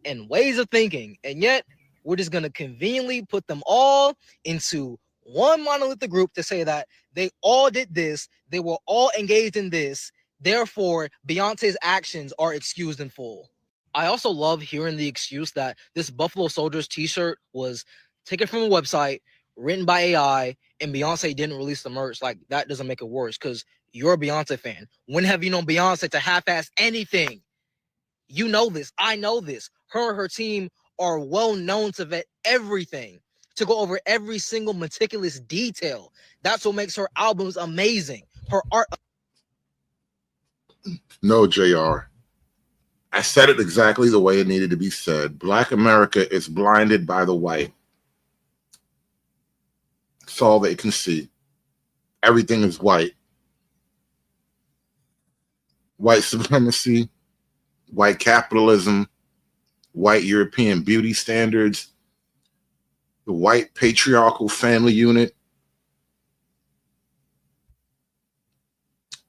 And ways of thinking, and yet we're just going to conveniently put them all into one monolithic group to say that they all did this, they were all engaged in this, therefore Beyonce's actions are excused in full. I also love hearing the excuse that this Buffalo Soldiers t-shirt was taken from a website, written by AI, and Beyonce didn't release the merch. Like, that doesn't make it worse because you're a Beyonce fan. When have you known Beyonce to half-ass anything? You know this. I know this. Her and her team are well known to vet everything, to go over every single meticulous detail. That's what makes her albums amazing. Her art. No, JR. I said it exactly the way it needed to be said. Black America is blinded by the white. That's all they can see. Everything is white. White supremacy, white capitalism, white European beauty standards, the white patriarchal family unit.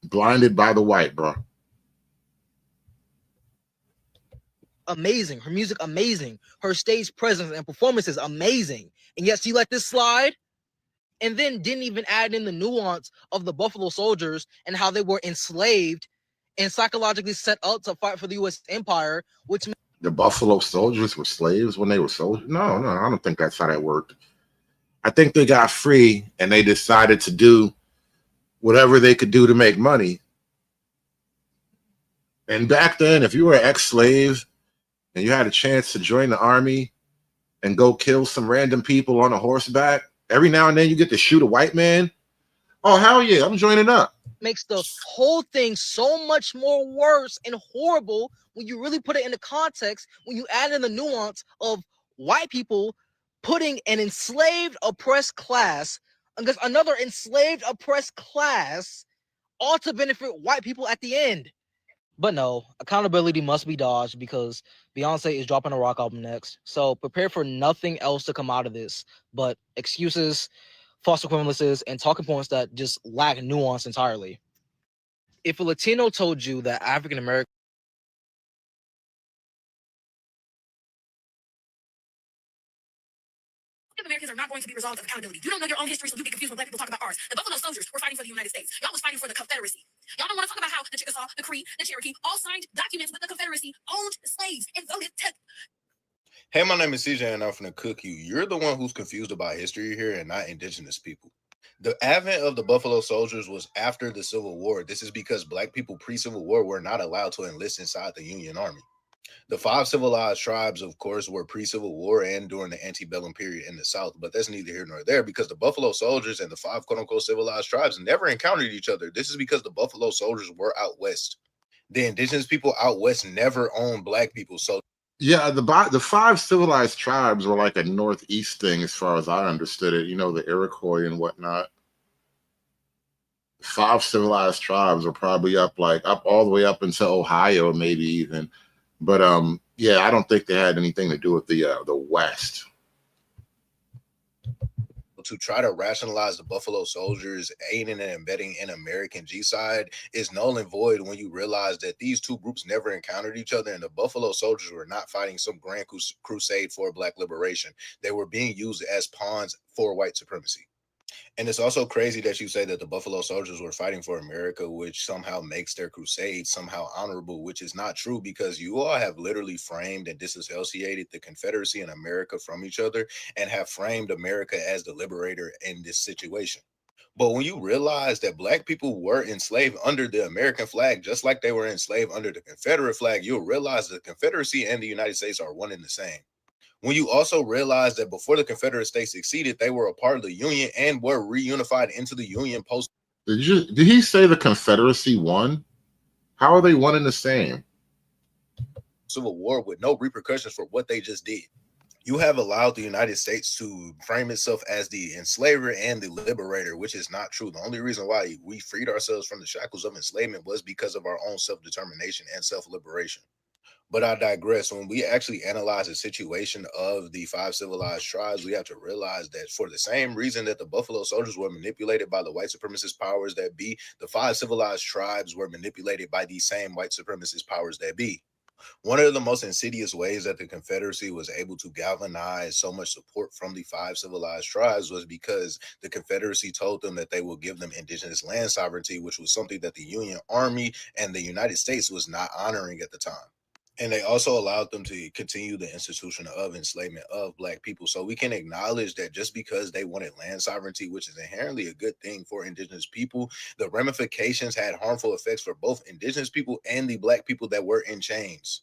Blinded by the white, bro. amazing. Her music, amazing. Her stage presence and performances, amazing. And yet she let this slide and then didn't even add in the nuance of the Buffalo Soldiers and how they were enslaved and psychologically set up to fight for the U.S. empire, which The Buffalo Soldiers were slaves when they were soldiers? No, I don't think that's how that worked. I think they got free and they decided to do whatever they could do to make money. And back then, if you were an ex-slave and you had a chance to join the army and go kill some random people on a horseback, every now and then you get to shoot a white man. Oh, hell yeah, I'm joining up. Makes the whole thing so much more worse and horrible when you really put it into context, when you add in the nuance of white people putting an enslaved, oppressed class against another enslaved, oppressed class, all to benefit white people at the end. But no, accountability must be dodged because Beyonce is dropping a rock album next. So prepare for nothing else to come out of this but excuses, false equivalences, and talking points that just lack nuance entirely. If a Latino told you that African American Americans are not going to be resolved of accountability. You don't know your own history, so you get confused when black people talk about ours. The Buffalo Soldiers were fighting for the United States. Y'all was fighting for the Confederacy. Y'all don't want to talk about how the Chickasaw, the Cree, the Cherokee all signed documents with the Confederacy, owned slaves, and voted to... Hey, my name is CJ, and I'm finna cook you. You're the one who's confused about history here and not indigenous people. The advent of the Buffalo Soldiers was after the Civil War. This is because black people pre-Civil War were not allowed to enlist inside the Union Army. The 5 civilized tribes, of course, were pre-Civil War and during the antebellum period in the South, but that's neither here nor there because the Buffalo Soldiers and the 5 quote-unquote civilized tribes never encountered each other. This is because the Buffalo Soldiers were out west. The indigenous people out west never owned black people. So yeah, the 5 civilized tribes were like a northeast thing as far as I understood it, you know, the Iroquois and whatnot. 5 civilized tribes were probably up all the way up into Ohio, maybe even. But yeah, I don't think they had anything to do with the West. To try to rationalize the Buffalo Soldiers aiding and embedding in American G-side is null and void when you realize that these two groups never encountered each other, and the Buffalo Soldiers were not fighting some grand crusade for black liberation. They were being used as pawns for white supremacy. And it's also crazy that you say that the Buffalo Soldiers were fighting for America, which somehow makes their crusade somehow honorable, which is not true because you all have literally framed and disassociated the Confederacy and America from each other and have framed America as the liberator in this situation. But when you realize that black people were enslaved under the American flag, just like they were enslaved under the Confederate flag, you'll realize the Confederacy and the United States are one and the same. When you also realize that before the Confederate States succeeded, they were a part of the Union and were reunified into the Union post. Did he say the Confederacy won? How are they one and the same? Civil War with no repercussions for what they just did. You have allowed the United States to frame itself as the enslaver and the liberator, which is not true. The only reason why we freed ourselves from the shackles of enslavement was because of our own self-determination and self-liberation. But I digress. When we actually analyze the situation of the 5 civilized tribes, we have to realize that for the same reason that the Buffalo Soldiers were manipulated by the white supremacist powers that be, the 5 civilized tribes were manipulated by these same white supremacist powers that be. One of the most insidious ways that the Confederacy was able to galvanize so much support from the 5 civilized tribes was because the Confederacy told them that they will give them indigenous land sovereignty, which was something that the Union Army and the United States was not honoring at the time. And they also allowed them to continue the institution of enslavement of black people. So we can acknowledge that just because they wanted land sovereignty, which is inherently a good thing for indigenous people, the ramifications had harmful effects for both indigenous people and the black people that were in chains.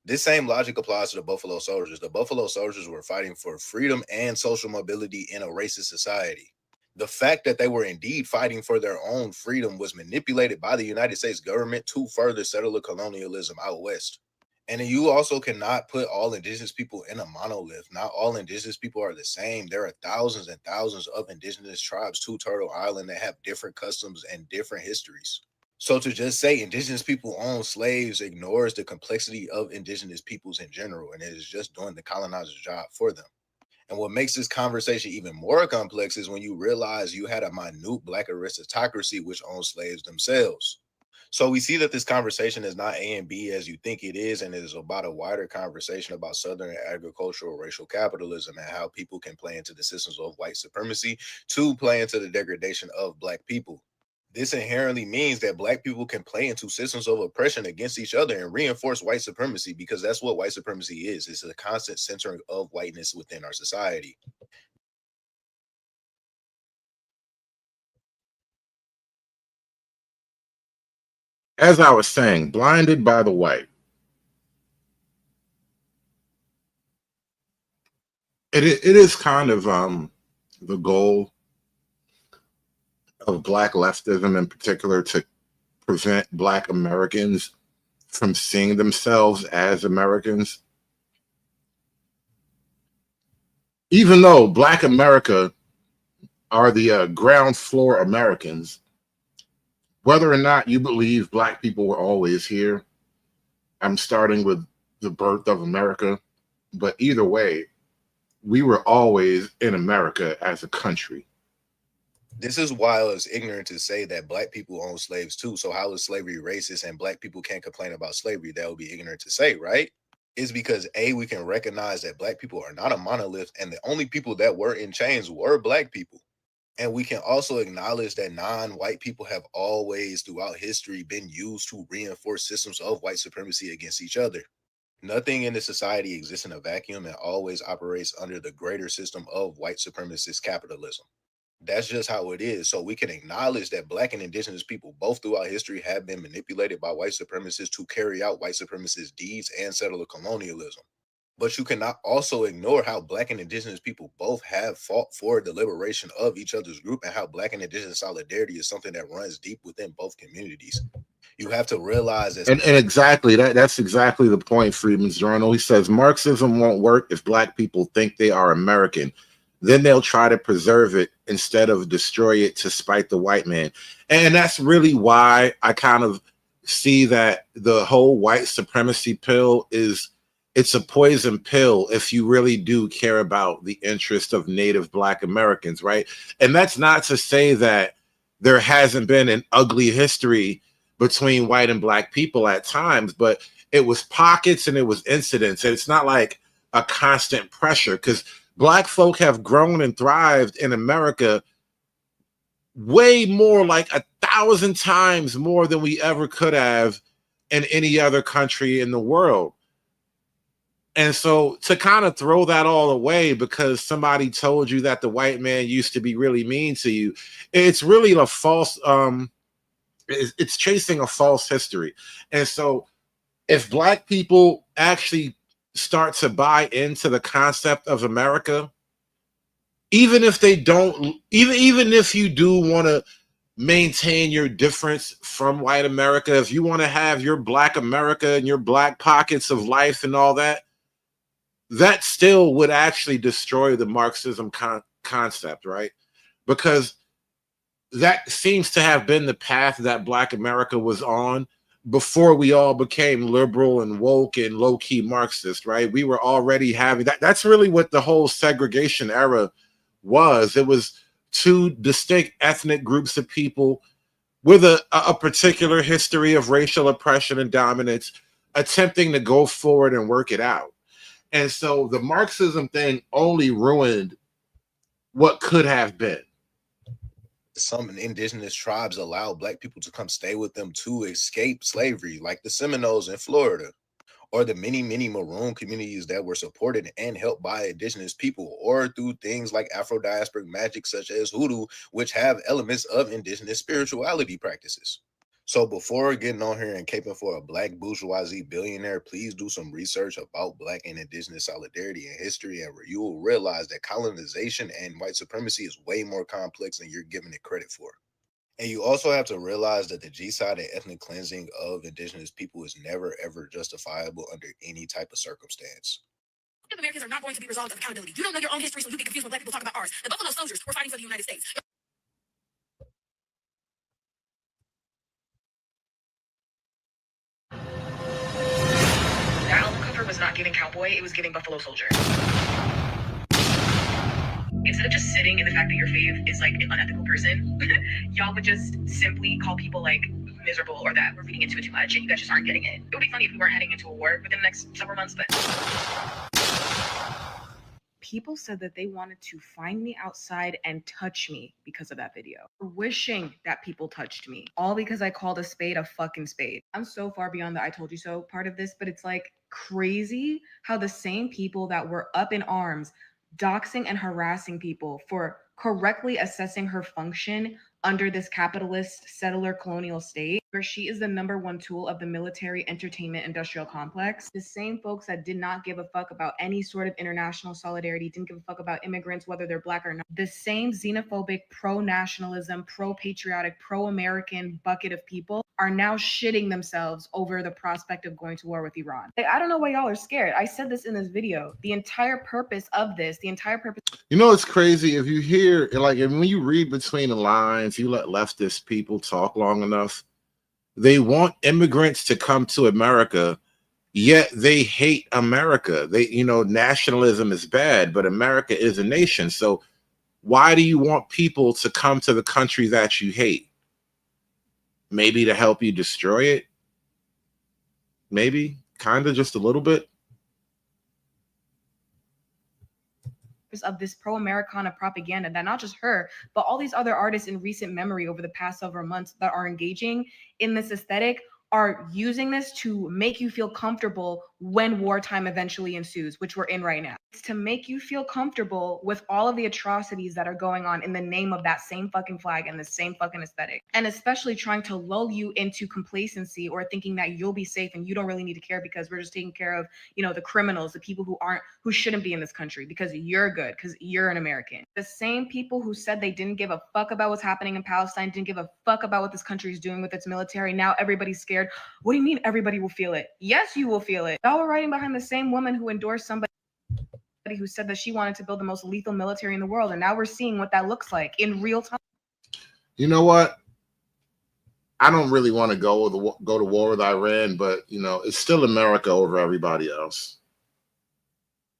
This same logic applies to the Buffalo Soldiers. The Buffalo Soldiers were fighting for freedom and social mobility in a racist society. The fact that they were indeed fighting for their own freedom was manipulated by the United States government to further settler colonialism out west. And you also cannot put all indigenous people in a monolith. Not all indigenous people are the same. There are thousands and thousands of indigenous tribes to Turtle Island that have different customs and different histories. So to just say indigenous people own slaves ignores the complexity of indigenous peoples in general, and it is just doing the colonizer's job for them. And what makes this conversation even more complex is when you realize you had a minute black aristocracy which owned slaves themselves. So we see that this conversation is not A and B as you think it is, and it is about a wider conversation about Southern agricultural racial capitalism and how people can play into the systems of white supremacy to play into the degradation of Black people. This inherently means that Black people can play into systems of oppression against each other and reinforce white supremacy, because that's what white supremacy is. It's a constant centering of whiteness within our society. As I was saying, blinded by the white. It is kind of the goal of Black leftism in particular to prevent Black Americans from seeing themselves as Americans. Even though Black America are the ground floor Americans, whether or not you believe Black people were always here, I'm starting with the birth of America, but either way, we were always in America as a country. This is why it's ignorant to say that Black people own slaves too. So how is slavery racist and Black people can't complain about slavery? That would be ignorant to say, right? It's because A, we can recognize that Black people are not a monolith, and the only people that were in chains were Black people. And we can also acknowledge that non-white people have always throughout history been used to reinforce systems of white supremacy against each other. Nothing in the society exists in a vacuum and always operates under the greater system of white supremacist capitalism. That's just how it is. So we can acknowledge that Black and indigenous people both throughout history have been manipulated by white supremacists to carry out white supremacist deeds and settler colonialism. But you cannot also ignore how Black and indigenous people both have fought for the liberation of each other's group, and how Black and indigenous solidarity is something that runs deep within both communities. You have to realize that. And exactly, that's exactly the point, Freeman's Journal. He says Marxism won't work if Black people think they are American. Then they'll try to preserve it instead of destroy it to spite the white man. And that's really why I kind of see that the whole white supremacy pill it's a poison pill if you really do care about the interest of Native Black Americans, right? And that's not to say that there hasn't been an ugly history between white and Black people at times, but it was pockets and it was incidents. And it's not like a constant pressure, because Black folk have grown and thrived in America way more, like 1,000 times more than we ever could have in any other country in the world. And so to kind of throw that all away because somebody told you that the white man used to be really mean to you, it's really a false, it's chasing a false history. And so if Black people actually start to buy into the concept of America, even if they don't, even if you do want to maintain your difference from white America, if you want to have your Black America and your Black pockets of life and all that, that still would actually destroy the Marxism concept, right? Because that seems to have been the path that Black America was on before we all became liberal and woke and low-key Marxist, right? We were already having that. That's really what the whole segregation era was. It was two distinct ethnic groups of people with a particular history of racial oppression and dominance attempting to go forward and work it out. And so the Marxism thing only ruined what could have been. Some indigenous tribes allowed Black people to come stay with them to escape slavery, like the Seminoles in Florida, or the many maroon communities that were supported and helped by indigenous people, or through things like Afro-diasporic magic such as hoodoo, which have elements of indigenous spirituality practices. So before getting on here and caping for a Black bourgeoisie billionaire, please do some research about Black and indigenous solidarity and history, and you will realize that colonization and white supremacy is way more complex than you're giving it credit for. And you also have to realize that the G-side and ethnic cleansing of indigenous people is never, ever justifiable under any type of circumstance. Americans are not going to be resolved of accountability. You don't know your own history, so you get confused when Black people talk about ours. The Buffalo Soldiers were fighting for the United States. That album cover was not giving cowboy, it was giving Buffalo Soldier. Instead of just sitting in the fact that your fave is like an unethical person, y'all would just simply call people like miserable or that we're reading into it too much and you guys just aren't getting it. It would be funny if we weren't heading into a war within the next several months, but people said that they wanted to find me outside and touch me because of that video. Wishing that people touched me, all because I called a spade a fucking spade. I'm so far beyond the I told you so part of this, but it's like crazy how the same people that were up in arms doxing and harassing people for correctly assessing her function under this capitalist settler colonial state, where she is the #1 tool of the military entertainment industrial complex. The same folks that did not give a fuck about any sort of international solidarity, didn't give a fuck about immigrants, whether they're black or not. The same xenophobic, pro-nationalism, pro-patriotic, pro-American bucket of people are now shitting themselves over the prospect of going to war with Iran. Like, I don't know why y'all are scared. I said this in this video. The entire purpose of this, You know, it's crazy if you hear, like, when you read between the lines, you let leftist people talk long enough, they want immigrants to come to America, yet they hate America. They, you know, nationalism is bad, but America is a nation. So why do you want people to come to the country that you hate? Maybe to help you destroy it? Maybe, kind of, just a little bit. Of this pro-Americana propaganda that not just her, but all these other artists in recent memory over the past several months that are engaging in this aesthetic are using this to make you feel comfortable when wartime eventually ensues, which we're in right now. It's to make you feel comfortable with all of the atrocities that are going on in the name of that same fucking flag and the same fucking aesthetic. And especially trying to lull you into complacency or thinking that you'll be safe and you don't really need to care because we're just taking care of, you know, the criminals, the people who shouldn't be in this country because you're good, because you're an American. The same people who said they didn't give a fuck about what's happening in Palestine, didn't give a fuck about what this country is doing with its military. Now everybody's scared. What do you mean everybody will feel it? Yes, you will feel it. Y'all were riding behind the same woman who endorsed somebody who said that she wanted to build the most lethal military in the world. And now we're seeing what that looks like in real time. You know what? I don't really want to go to war with Iran, but, you know, it's still America over everybody else.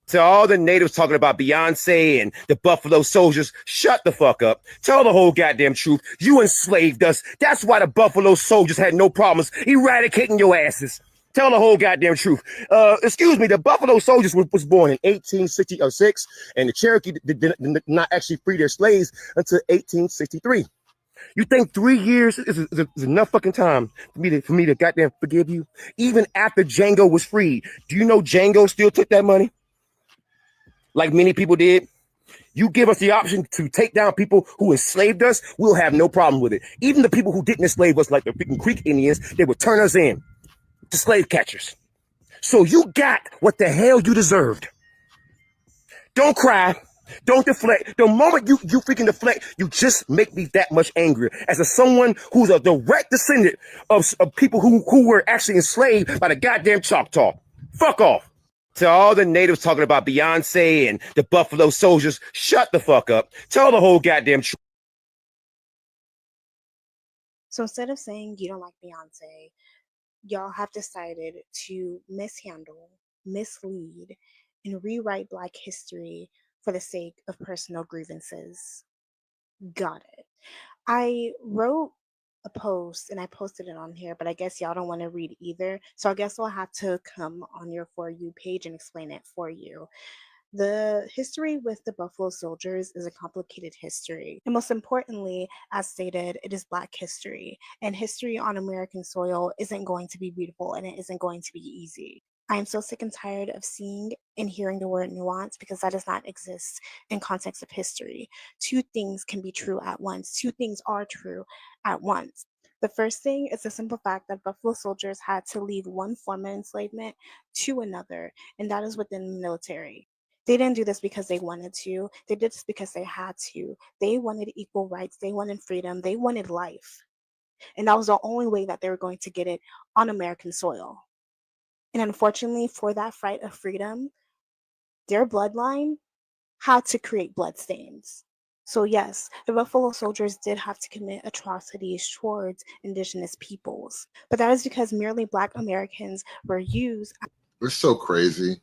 To all the natives talking about Beyonce and the Buffalo Soldiers, shut the fuck up. Tell the whole goddamn truth. You enslaved us. That's why the Buffalo Soldiers had no problems eradicating your asses. Tell the whole goddamn truth. Excuse me, the Buffalo Soldiers was born in 1866, and the Cherokee did not actually free their slaves until 1863. You think 3 years is enough fucking time for me to goddamn forgive you? Even after Django was freed, do you know Django still took that money? Like many people did. You give us the option to take down people who enslaved us, we'll have no problem with it. Even the people who didn't enslave us, like the freaking Creek Indians, they would turn us in to slave catchers. So you got what the hell you deserved. Don't cry. Don't deflect. The moment you freaking deflect, you just make me that much angrier. As someone who's a direct descendant of people who were actually enslaved by the goddamn Choctaw. Fuck off. To all the natives talking about Beyonce and the Buffalo Soldiers, shut the fuck up. Tell the whole goddamn truth. So instead of saying you don't like Beyonce, y'all have decided to mishandle, mislead, and rewrite Black history for the sake of personal grievances. Got it. I wrote a post and I posted it on here, but I guess y'all don't want to read either. So I guess I'll have to come on your For You page and explain it for you. The history with the Buffalo Soldiers is a complicated history. And most importantly, as stated, it is Black history. And history on American soil isn't going to be beautiful and it isn't going to be easy. I am so sick and tired of seeing and hearing the word nuance because that does not exist in context of history. Two things can be true at once. Two things are true at once. The first thing is the simple fact that Buffalo Soldiers had to leave one form of enslavement to another, and that is within the military. They didn't do this because they wanted to. They did this because they had to. They wanted equal rights. They wanted freedom. They wanted life. And that was the only way that they were going to get it on American soil. And unfortunately, for that fight of freedom, their bloodline had to create bloodstains. So yes, the Buffalo Soldiers did have to commit atrocities towards indigenous peoples. But that is because merely Black Americans were used. It's so crazy.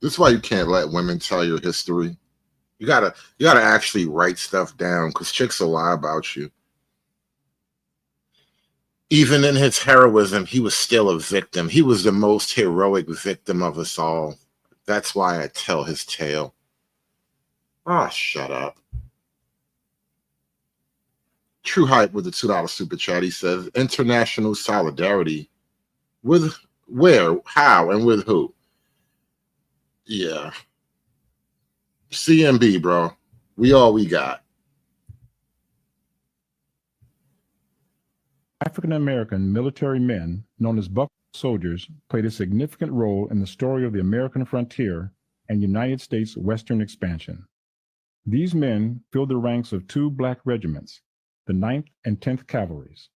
This is why you can't let women tell your history. You gotta actually write stuff down because chicks will lie about you. Even in his heroism, he was still a victim. He was the most heroic victim of us all. That's why I tell his tale. Ah, shut up. True Hype with the $2 super chat. He says, international solidarity with where, how, and with who? Yeah. CMB, bro. We all we got. African American military men, known as Buffalo Soldiers, played a significant role in the story of the American frontier and United States Western expansion. These men filled the ranks of two black regiments, the 9th and 10th Cavalries.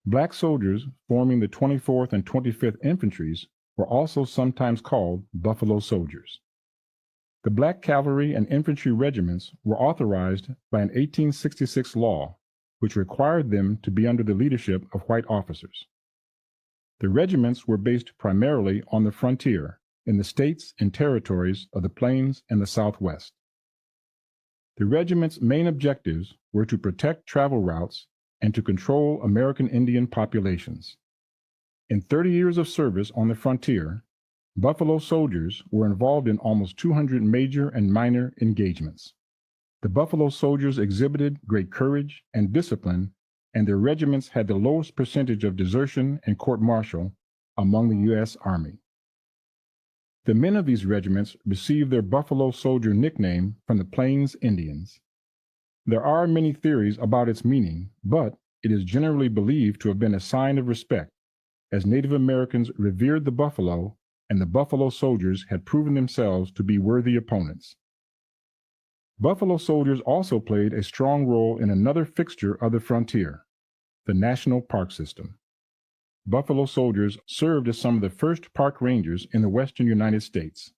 Black soldiers forming the 24th and 25th Infantries were also sometimes called Buffalo Soldiers. The Black Cavalry and Infantry regiments were authorized by an 1866 law, which required them to be under the leadership of white officers. The regiments were based primarily on the frontier in the states and territories of the Plains and the Southwest. The regiment's main objectives were to protect travel routes and to control American Indian populations. In 30 years of service on the frontier, Buffalo Soldiers were involved in almost 200 major and minor engagements. The Buffalo Soldiers exhibited great courage and discipline, and their regiments had the lowest percentage of desertion and court-martial among the U.S. Army. The men of these regiments received their Buffalo Soldier nickname from the Plains Indians. There are many theories about its meaning, but it is generally believed to have been a sign of respect, as Native Americans revered the buffalo, and the Buffalo Soldiers had proven themselves to be worthy opponents. Buffalo Soldiers also played a strong role in another fixture of the frontier, the National Park System. Buffalo Soldiers served as some of the first park rangers in the western United States.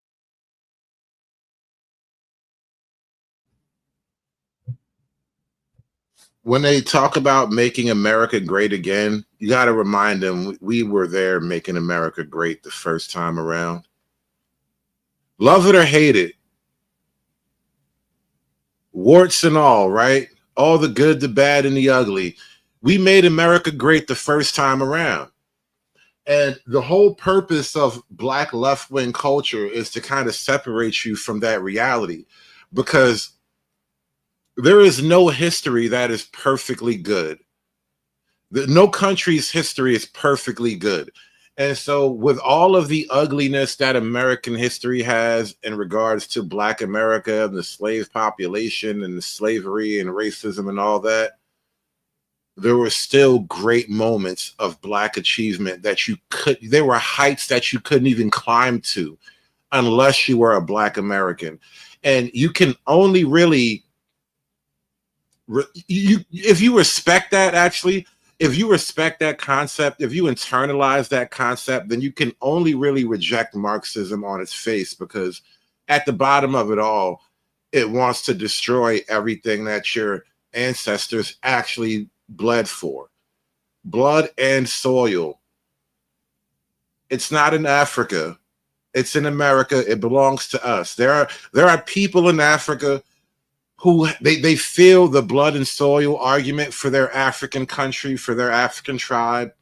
When they talk about making America great again, you got to remind them we were there making America great the first time around. Love it or hate it, warts and all, right? All the good, the bad, and the ugly. We made America great the first time around. And the whole purpose of Black left-wing culture is to kind of separate you from that reality, because there is no history that is perfectly good. No country's history is perfectly good. And so with all of the ugliness that American history has in regards to Black America and the slave population and the slavery and racism and all that, there were still great moments of Black achievement that there were heights that you couldn't even climb to unless you were a Black American. And you can only really, if you respect that, actually, if you respect that concept, if you internalize that concept, then you can only really reject Marxism on its face, because at the bottom of it all, it wants to destroy everything that your ancestors actually bled for. Blood and soil. It's not in Africa. It's in America. It belongs to us. There are people in Africa who they feel the blood and soil argument for their African country, for their African tribe.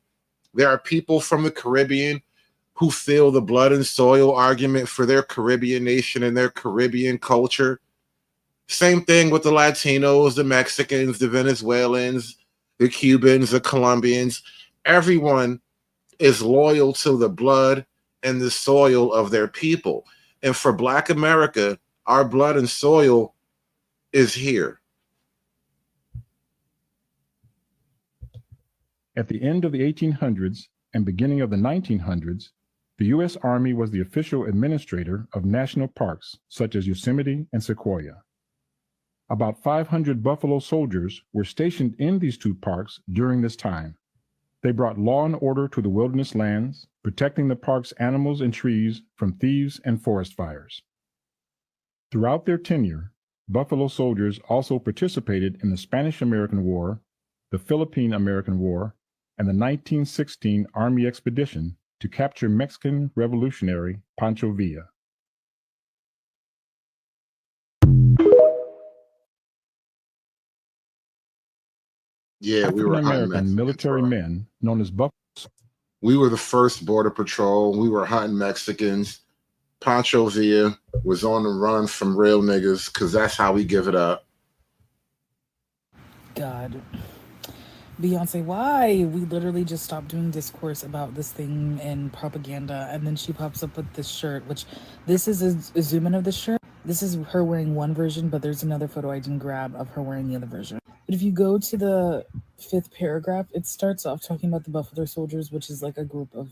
There are people from the Caribbean who feel the blood and soil argument for their Caribbean nation and their Caribbean culture. Same thing with the Latinos, the Mexicans, the Venezuelans, the Cubans, the Colombians. Everyone is loyal to the blood and the soil of their people. And for Black America, our blood and soil is here. At the end of the 1800s and beginning of the 1900s, the U.S. Army was the official administrator of national parks such as Yosemite and Sequoia. About 500 Buffalo Soldiers were stationed in these two parks during this time. They brought law and order to the wilderness lands, protecting the park's animals and trees from thieves and forest fires. Throughout their tenure, Buffalo Soldiers also participated in the Spanish-American War, the Philippine-American War, and the 1916 Army expedition to capture Mexican revolutionary Pancho Villa. Yeah, we were hunting African-American military men known as Buffalo. We were the first border patrol. We were hunting Mexicans. Pancho Villa was on the run from real niggas because that's how we give it up. God. Beyonce, why? We literally just stopped doing discourse about this thing and propaganda, and then she pops up with this shirt, which this is a zoom in of the shirt. This is her wearing one version, but there's another photo I didn't grab of her wearing the other version. But if you go to the 5th paragraph, it starts off talking about the Buffalo Soldiers, which is like a group of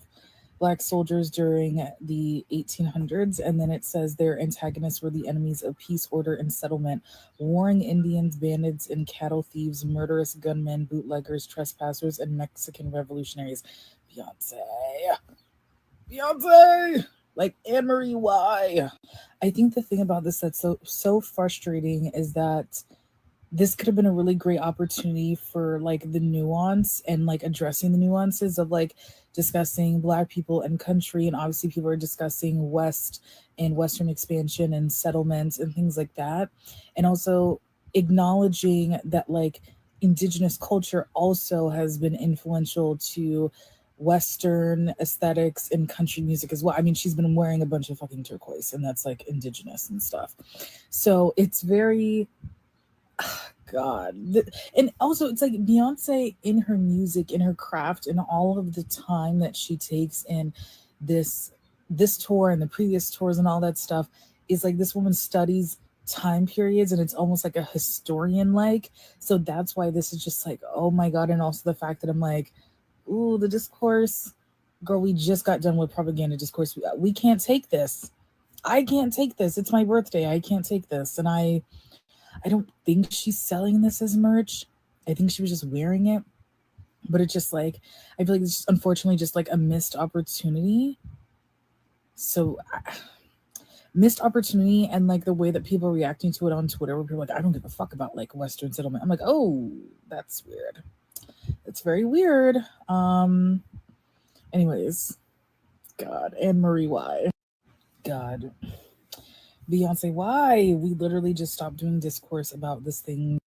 Black soldiers during the 1800s, and then it says their antagonists were the enemies of peace, order, and settlement, warring Indians, bandits, and cattle thieves, murderous gunmen, bootleggers, trespassers, and Mexican revolutionaries. Beyonce! Like Anne-Marie, why? I think the thing about this that's so frustrating is that this could have been a really great opportunity for like the nuance and like addressing the nuances of like discussing Black people and country, and obviously people are discussing West and Western expansion and settlements and things like that, and also acknowledging that like Indigenous culture also has been influential to Western aesthetics and country music as well. I mean, she's been wearing a bunch of fucking turquoise, and that's like Indigenous and stuff, so it's very God. And also it's like Beyonce in her music, in her craft, and all of the time that she takes in this tour and the previous tours and all that stuff is like this woman studies time periods, and it's almost like a historian like. So that's why this is just like, oh my God. And also the fact that I'm like, ooh, the discourse, girl, we just got done with propaganda discourse. We can't take this. I can't take this. It's my birthday. I can't take this. And I don't think she's selling this as merch. I think she was just wearing it. But it's just like, I feel like it's just unfortunately just like a missed opportunity. So, missed opportunity, and like the way that people are reacting to it on Twitter, where people are like, I don't give a fuck about like Western settlement. I'm like, oh, that's weird. That's very weird. Anyways, God, Anne-Marie, why? God. Beyonce, why? We literally just stopped doing discourse about this thing.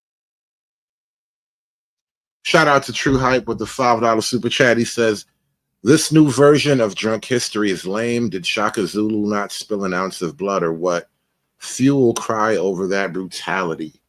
Shout out to True Hype with the $5 super chat. He says, this new version of Drunk History is lame. Did Shaka Zulu not spill an ounce of blood or what? Fuel cry over that brutality.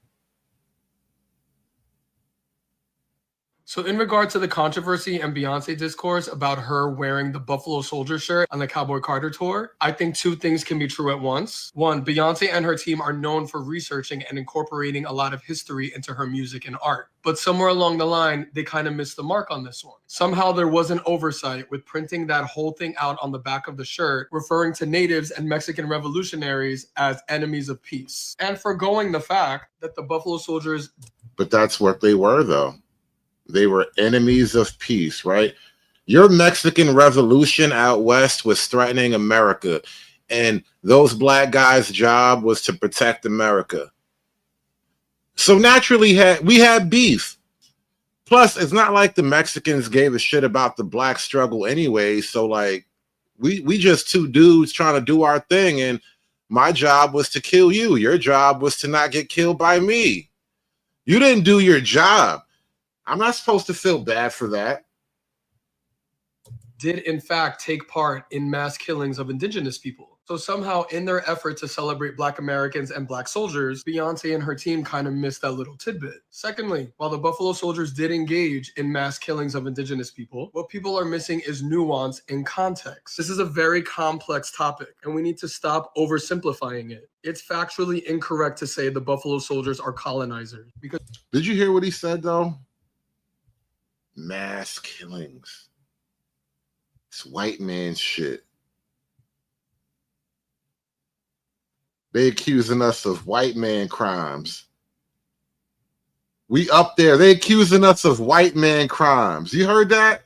So in regard to the controversy and Beyonce discourse about her wearing the Buffalo Soldier shirt on the Cowboy Carter tour, I think two things can be true at once. One, Beyonce and her team are known for researching and incorporating a lot of history into her music and art. But somewhere along the line, they kind of missed the mark on this one. Somehow there was an oversight with printing that whole thing out on the back of the shirt, referring to natives and Mexican revolutionaries as enemies of peace, and forgoing the fact that the Buffalo Soldiers... But that's what they were, though. They were enemies of peace, right? Your Mexican revolution out west was threatening America, and those Black guys' job was to protect America. So naturally, we had beef. Plus, it's not like the Mexicans gave a shit about the Black struggle anyway. So, like, we just two dudes trying to do our thing, and my job was to kill you. Your job was to not get killed by me. You didn't do your job. I'm not supposed to feel bad for that. Did in fact take part in mass killings of Indigenous people. So somehow in their effort to celebrate Black Americans and Black soldiers, Beyonce and her team kind of missed that little tidbit. Secondly, while the Buffalo Soldiers did engage in mass killings of Indigenous people, what people are missing is nuance and context. This is a very complex topic, and we need to stop oversimplifying it. It's factually incorrect to say the Buffalo Soldiers are colonizers. Because did you hear what he said, though? Mass killings. It's white man shit. They accusing us of white man crimes. We up there. They accusing us of white man crimes. You heard that?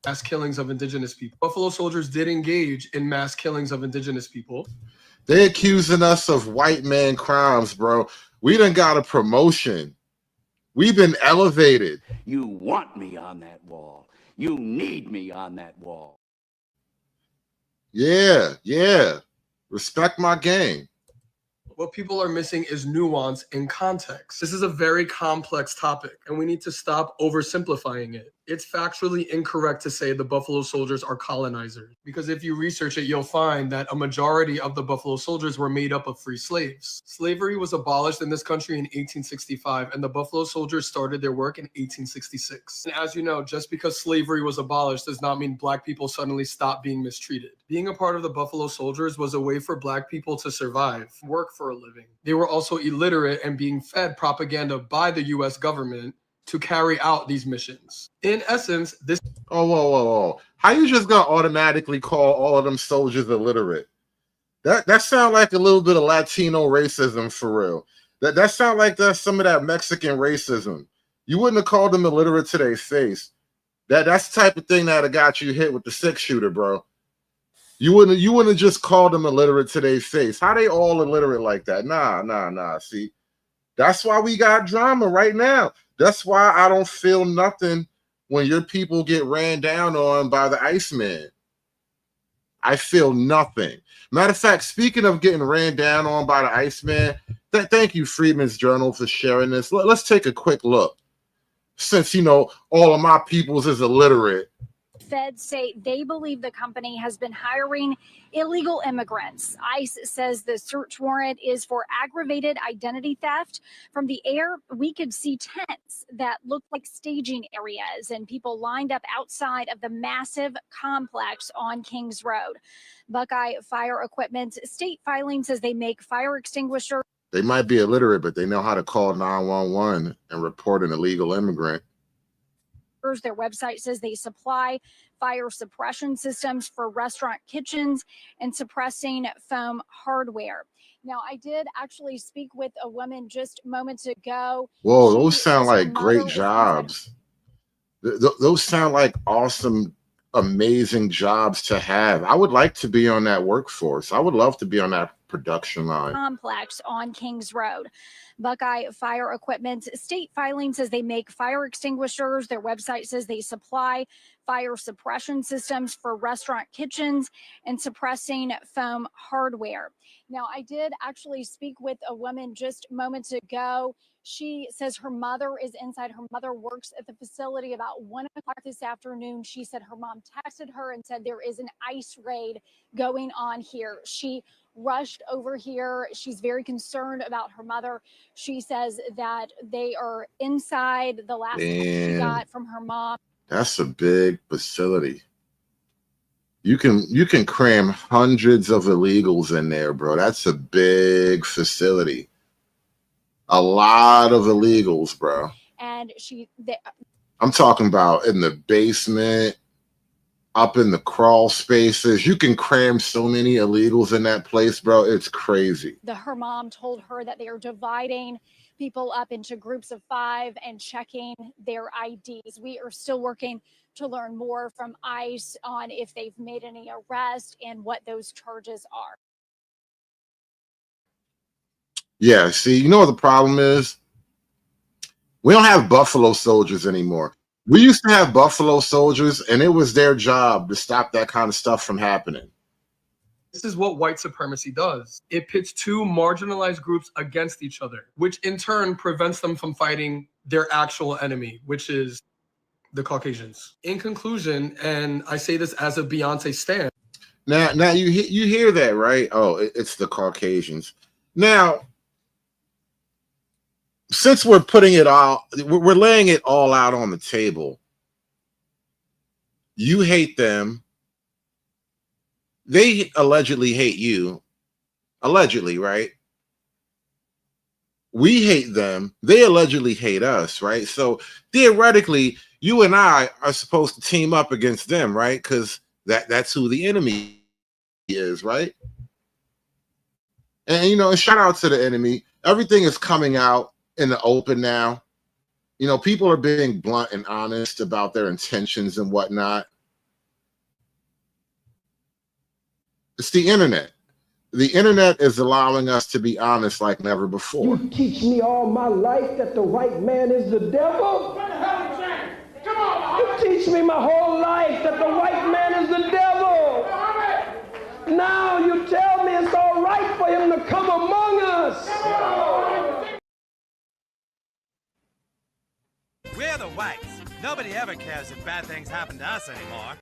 Mass killings of Indigenous people. Buffalo Soldiers did engage in mass killings of Indigenous people. They accusing us of white man crimes, bro. We done got a promotion. We've been elevated. You want me on that wall. You need me on that wall. Yeah, yeah. Respect my game. What people are missing is nuance and context. This is a very complex topic, and we need to stop oversimplifying it. It's factually incorrect to say the Buffalo Soldiers are colonizers, because if you research it, you'll find that a majority of the Buffalo Soldiers were made up of free slaves. Slavery was abolished in this country in 1865, and the Buffalo Soldiers started their work in 1866. And as you know, just because slavery was abolished does not mean Black people suddenly stopped being mistreated. Being a part of the Buffalo Soldiers was a way for Black people to survive, work for a living. They were also illiterate and being fed propaganda by the US government to carry out these missions. In essence, this— Oh, whoa. How you just gonna automatically call all of them soldiers illiterate? That sound like a little bit of Latino racism for real. That sound like that's some of that Mexican racism. You wouldn't have called them illiterate to their face. That's the type of thing that have got you hit with the 6-shooter, bro. You wouldn't have just called them illiterate to their face. How they all illiterate like that? Nah. See, that's why we got drama right now. That's why I don't feel nothing when your people get ran down on by the Iceman. I feel nothing. Matter of fact, speaking of getting ran down on by the Iceman, thank you, Freedmen's Journal, for sharing this. Let's take a quick look. Since, all of my peoples is illiterate. Feds say they believe the company has been hiring illegal immigrants. ICE says the search warrant is for aggravated identity theft. From the air, we could see tents that look like staging areas and people lined up outside of the massive complex on Kings Road. Buckeye Fire Equipment state filing says they make fire extinguishers. They might be illiterate, but they know how to call 911 and report an illegal immigrant. Their website says they supply fire suppression systems for restaurant kitchens and suppressing foam hardware. Now, I did actually speak with a woman just moments ago. Whoa, those sound like great jobs. Those sound like awesome, amazing jobs to have. I would like to be on that workforce. I would love to be on that production line. Complex on Kings Road. Buckeye Fire Equipment state filing says they make fire extinguishers. Their website says they supply fire suppression systems for restaurant kitchens and suppressing foam hardware. Now, I did actually speak with a woman just moments ago. She says her mother is inside. Her mother works at the facility. About 1 o'clock this afternoon, she said her mom texted her and said there is an ICE raid going on here. She rushed over here. She's very concerned about her mother. She says that they are inside. The last text she got from her mom. That's a big facility. You can cram hundreds of illegals in there, bro. That's a big facility. A lot of illegals, bro. And I'm talking about in the basement, up in the crawl spaces. You can cram so many illegals in that place, bro. It's crazy. Her mom told her that they are dividing people up into groups of 5 and checking their IDs. We are still working to learn more from ICE on if they've made any arrests and what those charges are. Yeah, see, you know what the problem is? We don't have Buffalo Soldiers anymore. We used to have Buffalo Soldiers, and it was their job to stop that kind of stuff from happening. This is what white supremacy does. It pits 2 marginalized groups against each other, which in turn prevents them from fighting their actual enemy, which is the Caucasians. In conclusion, and I say this as a Beyonce stan. Now you hear that, right? Oh, it's the Caucasians. Now, since we're laying it all out on the table. You hate them. They allegedly hate you. Allegedly, right? We hate them. They allegedly hate us, right? So theoretically, you and I are supposed to team up against them, right? Because that's who the enemy is, right? And shout out to the enemy. Everything is coming out in the open now. People are being blunt and honest about their intentions and whatnot. It's the internet. The internet is allowing us to be honest like never before. You teach me all my life that the white man is the devil? What the hell is that? Come on, you teach me my whole life that the white man is the devil. Now you tell me it's all right for him to come among us. Nobody ever cares if bad things happen to us anymore.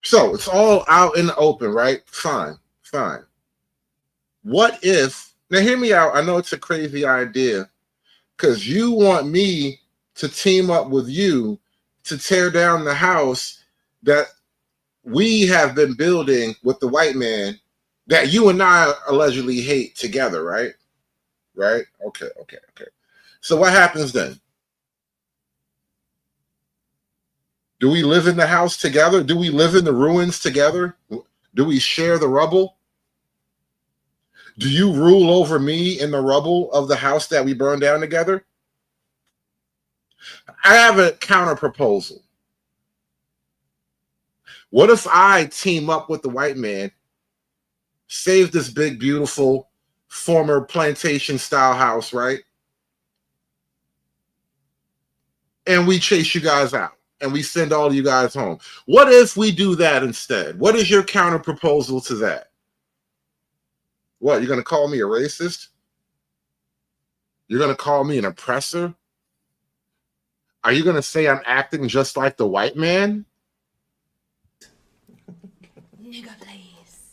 So it's all out in the open, right? Fine, fine. What if, now hear me out, I know it's a crazy idea, because you want me to team up with you to tear down the house that we have been building with the white man that you and I allegedly hate together, right? Right? Okay. So what happens then? Do we live in the house together? Do we live in the ruins together? Do we share the rubble? Do you rule over me in the rubble of the house that we burned down together? I have a counter proposal. What if I team up with the white man, save this big, beautiful, former plantation style house, right? And we chase you guys out and we send all of you guys home. What if we do that instead? What is your counter proposal to that? What, you're going to call me a racist? You're going to call me an oppressor? Are you going to say I'm acting just like the white man? Nigga, please.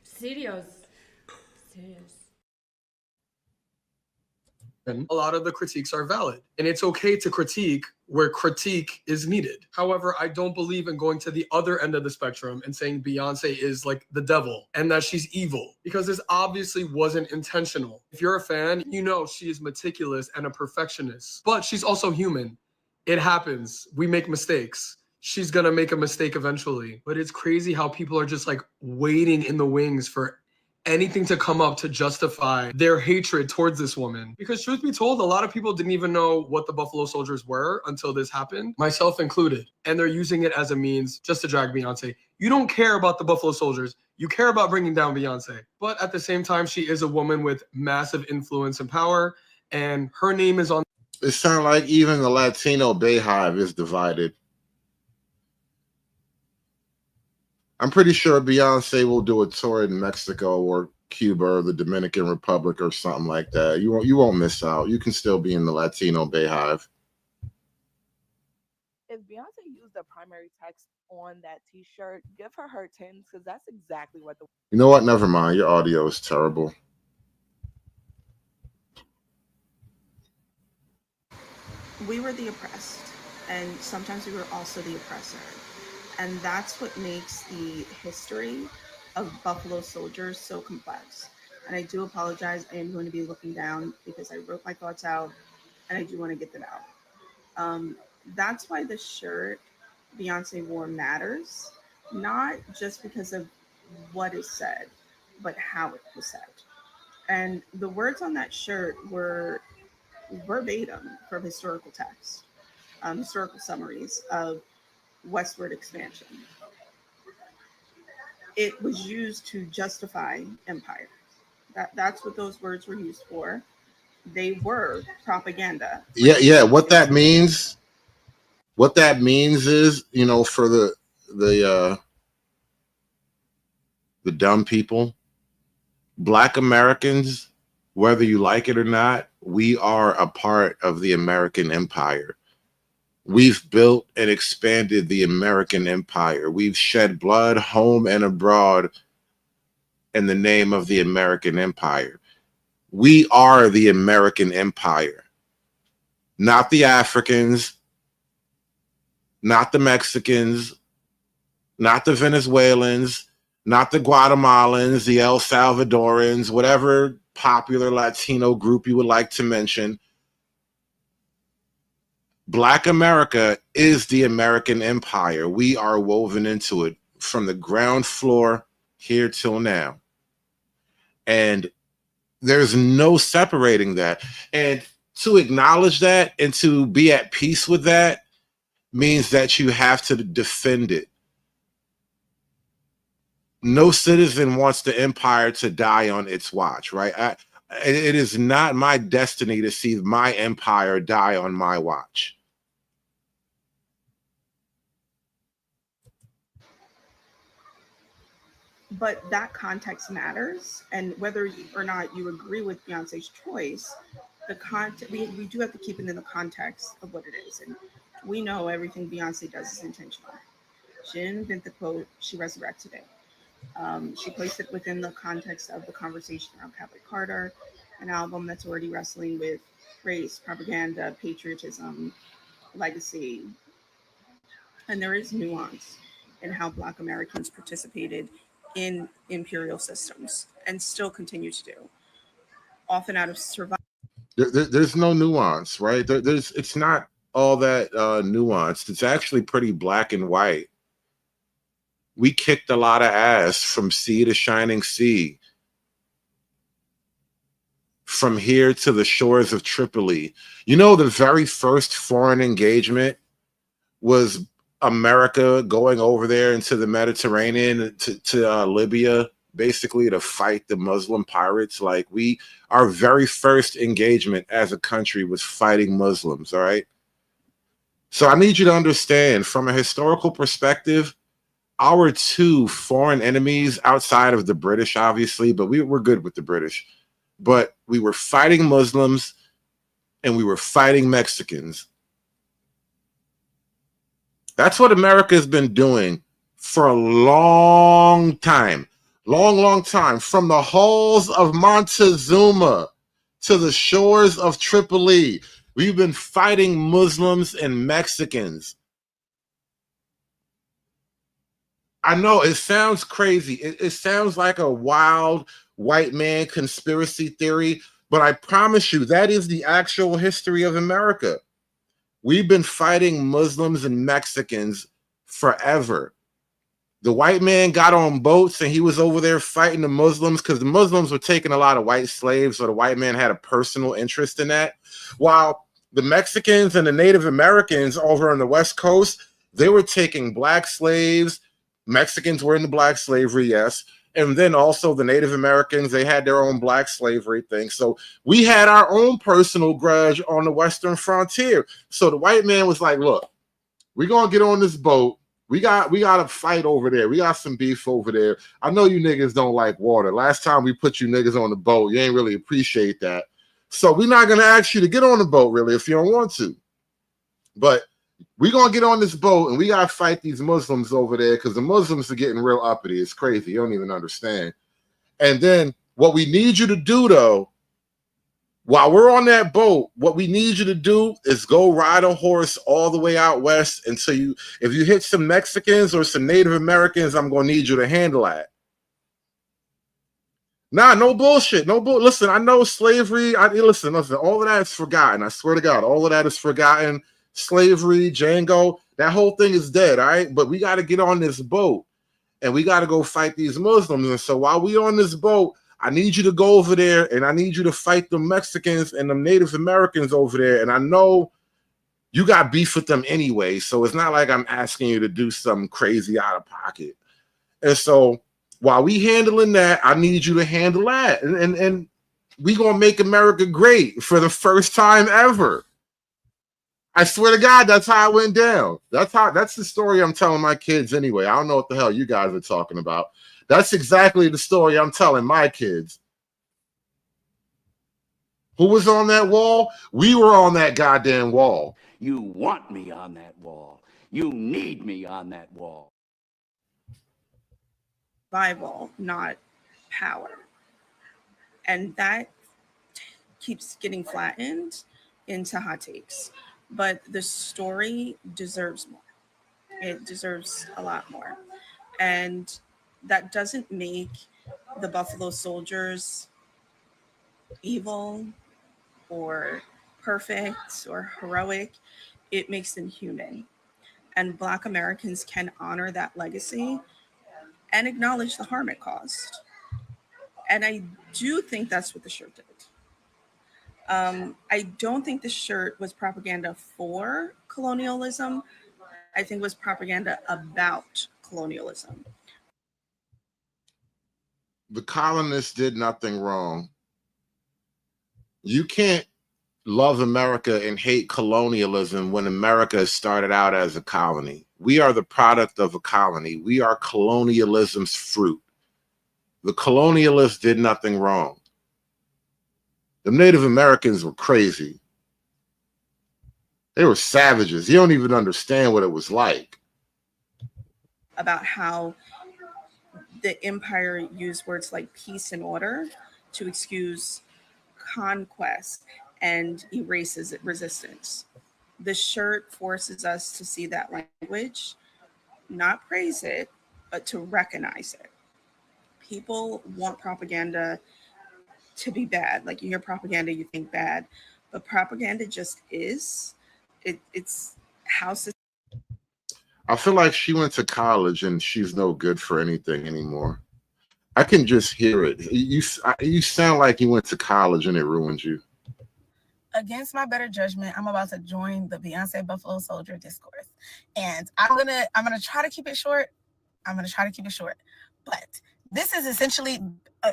Serious. And a lot of the critiques are valid. And it's okay to critique where critique is needed. However, I don't believe in going to the other end of the spectrum and saying Beyonce is like the devil and that she's evil, because this obviously wasn't intentional. If you're a fan, you know she is meticulous and a perfectionist, but she's also human. It happens. We make mistakes. She's gonna make a mistake eventually. But it's crazy how people are just like waiting in the wings for anything to come up to justify their hatred towards this woman. Because truth be told, a lot of people didn't even know what the Buffalo Soldiers were until this happened, myself included. And they're using it as a means just to drag Beyonce. You don't care about the Buffalo Soldiers. You care about bringing down Beyonce. But at the same time, she is a woman with massive influence and power, and her name is on. It sounds like even the Latino Bayhive is divided. I'm pretty sure Beyonce will do a tour in Mexico or Cuba or the Dominican Republic or something like that. You won't miss out. You can still be in the Latino Bayhive. If Beyonce used the primary text on that T-shirt, give her her tins, because that's exactly what the. You know what? Never mind. Your audio is terrible. We were the oppressed, and sometimes we were also the oppressor. And that's what makes the history of Buffalo Soldiers so complex. And I do apologize. I am going to be looking down because I wrote my thoughts out and I do want to get them out. That's why the shirt Beyonce wore matters, not just because of what is said, but how it was said. And the words on that shirt were verbatim from historical text, historical summaries of westward expansion. It was used to justify empire. That's what those words were used for. They were propaganda. Yeah. What that means is, for the dumb people, Black Americans, whether you like it or not, we are a part of the American empire. We've built and expanded the American empire. We've shed blood home and abroad in the name of the American empire. We are the American empire, not the Africans, not the Mexicans, not the Venezuelans, not the Guatemalans, the El Salvadorans, whatever popular Latino group you would like to mention. Black America is the American empire. We are woven into it from the ground floor here till now. And there's no separating that. And to acknowledge that and to be at peace with that means that you have to defend it. No citizen wants the empire to die on its watch, right? It is not my destiny to see my empire die on my watch. But that context matters, and whether or not you agree with Beyonce's choice, the content we do have to keep it in the context of what it is. And we know everything Beyonce does is intentional. She didn't invent the quote, she resurrected it. She placed it within the context of the conversation around Cowboy Carter, an album that's already wrestling with race, propaganda, patriotism, legacy. And there is nuance in how Black Americans participated in imperial systems and still continue to do, often out of survival. There's no nuance, right? It's not all that nuanced. It's actually pretty black and white. We kicked a lot of ass from sea to shining sea, from here to the shores of Tripoli. You know, the very first foreign engagement was America going over there into the Mediterranean to Libya, basically to fight the Muslim pirates. Like, our very first engagement as a country was fighting Muslims, all right? So I need you to understand, from a historical perspective, our two foreign enemies outside of the British, obviously, but we're good with the British, but we were fighting Muslims and we were fighting Mexicans. That's what America has been doing for a long time. Long time. From the halls of Montezuma to the shores of Tripoli, we've been fighting Muslims and Mexicans. I know it sounds crazy. It sounds like a wild white man conspiracy theory, but I promise you that is the actual history of America. We've been fighting Muslims and Mexicans forever. The white man got on boats and he was over there fighting the Muslims because the Muslims were taking a lot of white slaves, so the white man had a personal interest in that. While the Mexicans and the Native Americans over on the West Coast, they were taking black slaves. Mexicans were into black slavery, yes. And then also the Native Americans, they had their own black slavery thing. So we had our own personal grudge on the Western frontier. So the white man was like, look, we're going to get on this boat. We got to fight over there. We got some beef over there. I know you niggas don't like water. Last time we put you niggas on the boat, you ain't really appreciate that. So we're not going to ask you to get on the boat, really, if you don't want to. But we're going to get on this boat and we got to fight these Muslims over there because the Muslims are getting real uppity. It's crazy. You don't even understand. And then what we need you to do, though, while we're on that boat, what we need you to do is go ride a horse all the way out west until if you hit some Mexicans or some Native Americans, I'm going to need you to handle that. Nah, no bullshit. Listen, I know slavery. Listen, all of that is forgotten. I swear to God, all of that is forgotten. Slavery, Django, that whole thing is dead, all right? But we got to get on this boat and we got to go fight these Muslims. And so while we on this boat, I need you to go over there and I need you to fight the Mexicans and the Native Americans over there. And I know you got beef with them anyway, so it's not like I'm asking you to do something crazy out of pocket. And so while we handling that, I need you to handle that. And we going to make America great for the first time ever. I swear to God, that's how it went down. That's the story I'm telling my kids anyway. I don't know what the hell you guys are talking about. That's exactly the story I'm telling my kids. Who was on that wall? We were on that goddamn wall. You want me on that wall. You need me on that wall. Survival, not power. And that keeps getting flattened into hot takes. But the story deserves more. It deserves a lot more. And that doesn't make the Buffalo Soldiers evil or perfect or heroic. It makes them human. And Black Americans can honor that legacy and acknowledge the harm it caused. And I do think that's what the shirt did. I don't think the shirt was propaganda for colonialism. I think it was propaganda about colonialism. The colonists did nothing wrong. You can't love America and hate colonialism when America started out as a colony. We are the product of a colony. We are colonialism's fruit. The colonialists did nothing wrong. The Native Americans were crazy. They were savages. You don't even understand what it was like. About how the empire used words like peace and order to excuse conquest and erases resistance. The shirt forces us to see that language, not praise it, but to recognize it. People want propaganda to be bad. Like you hear propaganda, you think bad, but propaganda just is. It's how. I feel like she went to college and she's no good for anything anymore. I can just hear it. You sound like you went to college and it ruined you. Against my better judgment, I'm about to join the Beyonce Buffalo Soldier discourse, and I'm gonna try to keep it short. But this is essentially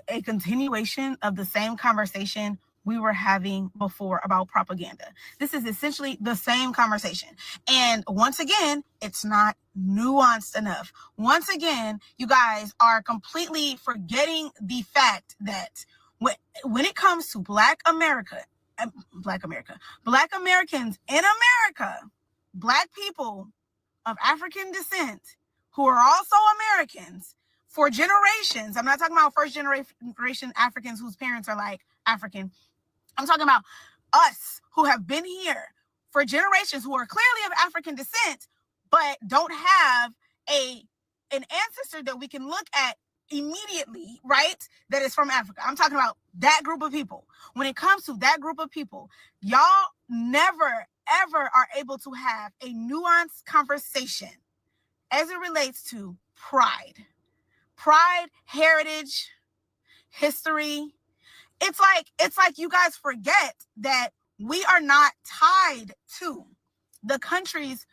a continuation of the same conversation we were having before about propaganda. This is essentially the same conversation. And once again, it's not nuanced enough. Once again, you guys are completely forgetting the fact that when it comes to Black Americans in America, Black people of African descent who are also Americans for generations. I'm not talking about first generation Africans whose parents are like African. I'm talking about us who have been here for generations, who are clearly of African descent, but don't have an ancestor that we can look at immediately, right? That is from Africa. I'm talking about that group of people. When it comes to that group of people, y'all never, ever are able to have a nuanced conversation as it relates to pride, heritage, history. It's like you guys forget that we are not tied to the countries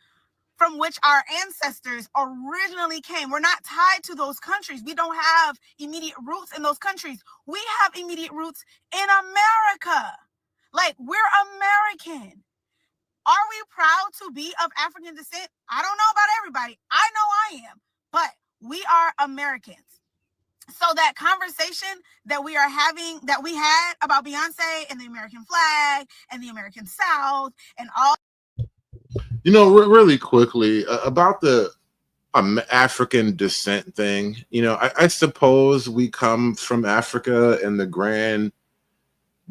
from which our ancestors originally came. We're not tied to those countries. We don't have immediate roots in those countries. We have immediate roots in America. Like, we're American. Are we proud to be of African descent? I don't know about everybody. I know I am, but we are Americans. So that conversation that we are having, that we had about Beyonce and the American flag and the American South and all. You know, really quickly about the African descent thing. You know, I suppose we come from Africa in the grand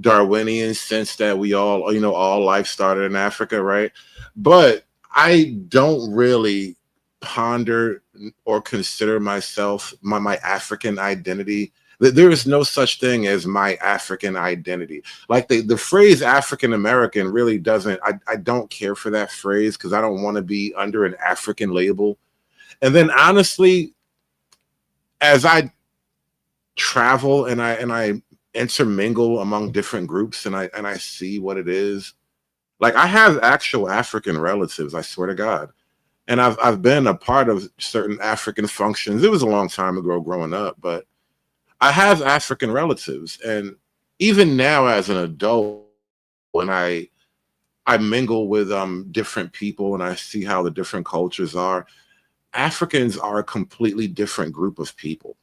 Darwinian sense that we all, you know, all life started in Africa, right? But I don't really ponder or consider myself my African identity. There is no such thing as my African identity. Like the phrase African American really doesn't, I don't care for that phrase because I don't want to be under an African label. And then honestly, as I travel and I intermingle among different groups and I see what it is, like I have actual African relatives, I swear to God. And I've been a part of certain African functions. It was a long time ago growing up, but I have African relatives. And even now as an adult, when I mingle with different people and I see how the different cultures are, Africans are a completely different group of people.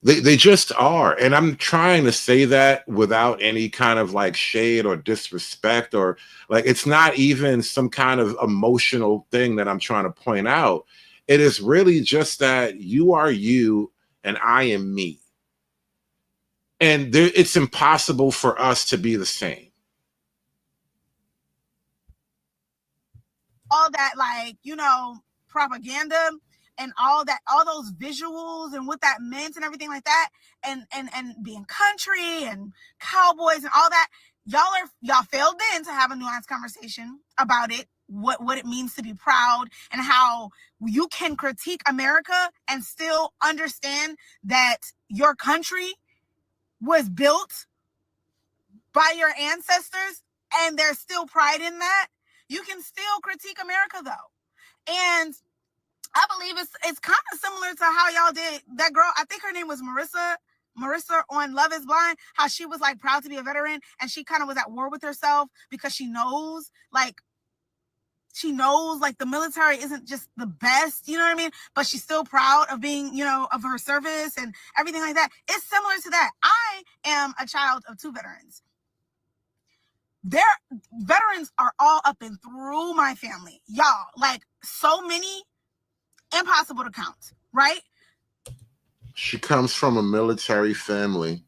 They just are. And I'm trying to say that without any kind of like shade or disrespect, or like, it's not even some kind of emotional thing that I'm trying to point out. It is really just that you are you and I am me. And it's impossible for us to be the same. All that, like, you know, propaganda and all that, all those visuals and what that meant and everything like that, and being country and cowboys and all that, y'all failed then to have a nuanced conversation about it, what it means to be proud, and how you can critique America and still understand that your country was built by your ancestors and there's still pride in that. You can still critique America though. And I believe it's kind of similar to how y'all did that girl. I think her name was Marissa on Love is Blind, how she was like proud to be a veteran and she kind of was at war with herself because she knows like She knows like the military isn't just the best, you know what I mean? But she's still proud of being, you know, of her service and everything like that. It's similar to that. I am a child of 2 veterans. Their veterans are all up and through my family. Y'all, like so many, impossible to count, right? She comes from a military family.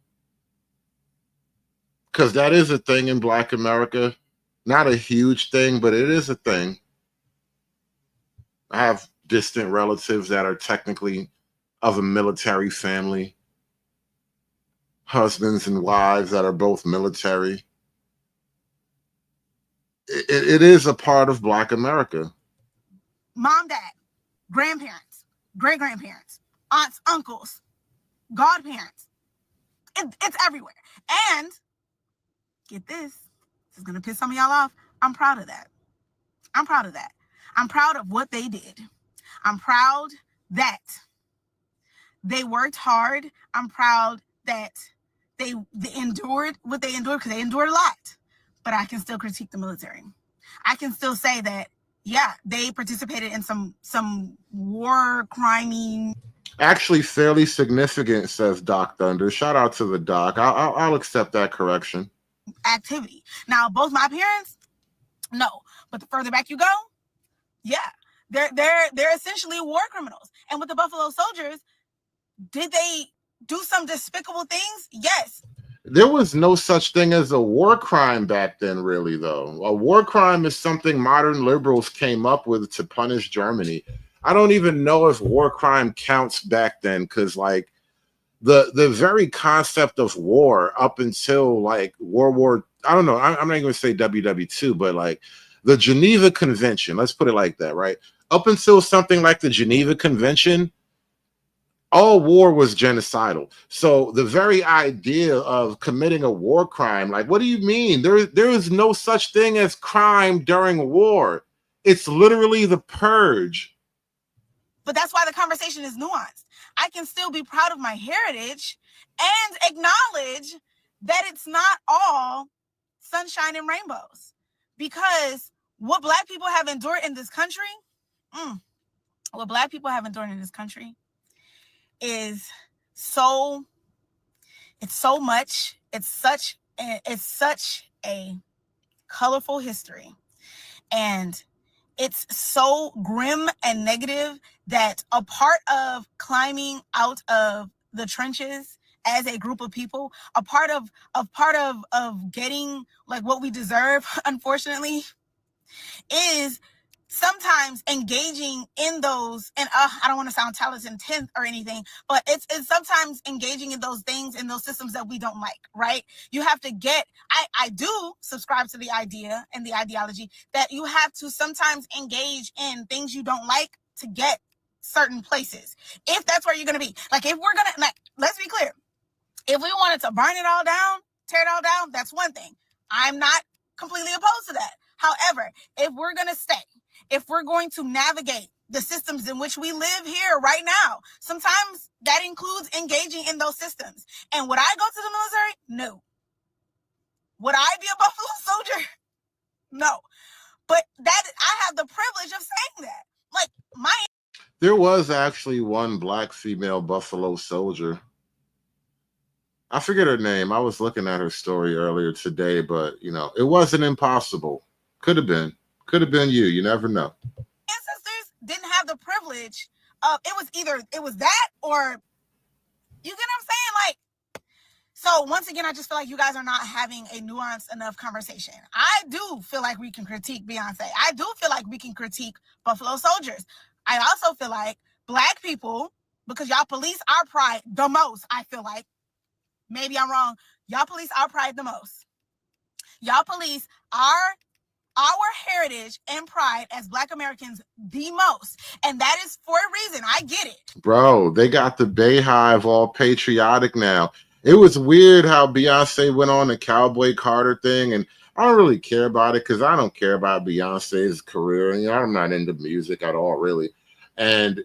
Because that is a thing in Black America. Not a huge thing, but it is a thing. I have distant relatives that are technically of a military family. Husbands and wives that are both military. It is a part of Black America. Mom, dad, grandparents, great-grandparents, aunts, uncles, godparents. It's everywhere. And get this is going to piss some of y'all off. I'm proud of that. I'm proud of that. I'm proud of what they did. I'm proud that they worked hard. I'm proud that they endured what they endured, because they endured a lot. But I can still critique the military. I can still say that, yeah, they participated in some war criming. Actually, fairly significant, says Doc Thunder. Shout out to the doc. I'll accept that correction. Activity. Now, both my parents, no. But the further back you go, yeah, they're essentially war criminals. And with the Buffalo Soldiers, did they do some despicable things? Yes. There was no such thing as a war crime back then, really, though. A war crime is something modern liberals came up with to punish Germany. I don't even know if war crime counts back then, because, like, the very concept of war up until, like, World War, I don't know, I'm not even going to say WW2, but, like, the Geneva Convention, let's put it like that, right? Up until something like the Geneva Convention, all war was genocidal. So the very idea of committing a war crime, like, what do you mean? There is no such thing as crime during war. It's literally the purge. But that's why the conversation is nuanced. I can still be proud of my heritage and acknowledge that it's not all sunshine and rainbows. Because what Black people have endured in this country, what Black people have endured in this country is so much. It's such a colorful history, and it's so grim and negative that a part of climbing out of the trenches as a group of people, a part of getting like what we deserve, unfortunately, is sometimes engaging in those, and I don't want to sound talented tenth or anything, but it's sometimes engaging in those things, in those systems that we don't like, right? You have to get, I do subscribe to the idea and the ideology that you have to sometimes engage in things you don't like to get certain places. If that's where you're going to be. Like, if we're going to, like, let's be clear. If we wanted to burn it all down, tear it all down, that's one thing. I'm not completely opposed to that. However, if we're going to stay, if we're going to navigate the systems in which we live here right now, sometimes that includes engaging in those systems. And would I go to the military? No. Would I be a Buffalo Soldier? No. But that, I have the privilege of saying that. Like, There was actually one Black female Buffalo Soldier. I forget her name. I was looking at her story earlier today, but, you know, it wasn't impossible. Could have been you. You never know. Ancestors didn't have the privilege of, it was that, or, you get what I'm saying? Like, so once again, I just feel like you guys are not having a nuanced enough conversation. I do feel like we can critique Beyonce. I do feel like we can critique Buffalo Soldiers. I also feel like Black people, because y'all police our pride the most, I feel like, maybe I'm wrong, y'all police our pride the most. Y'all police our heritage and pride as Black Americans the most. And that is for a reason. I get it. Bro, they got the Bayhive all patriotic now. It was weird how Beyonce went on the Cowboy Carter thing, and I don't really care about it because I don't care about Beyonce's career. You know, I'm not into music at all, really. And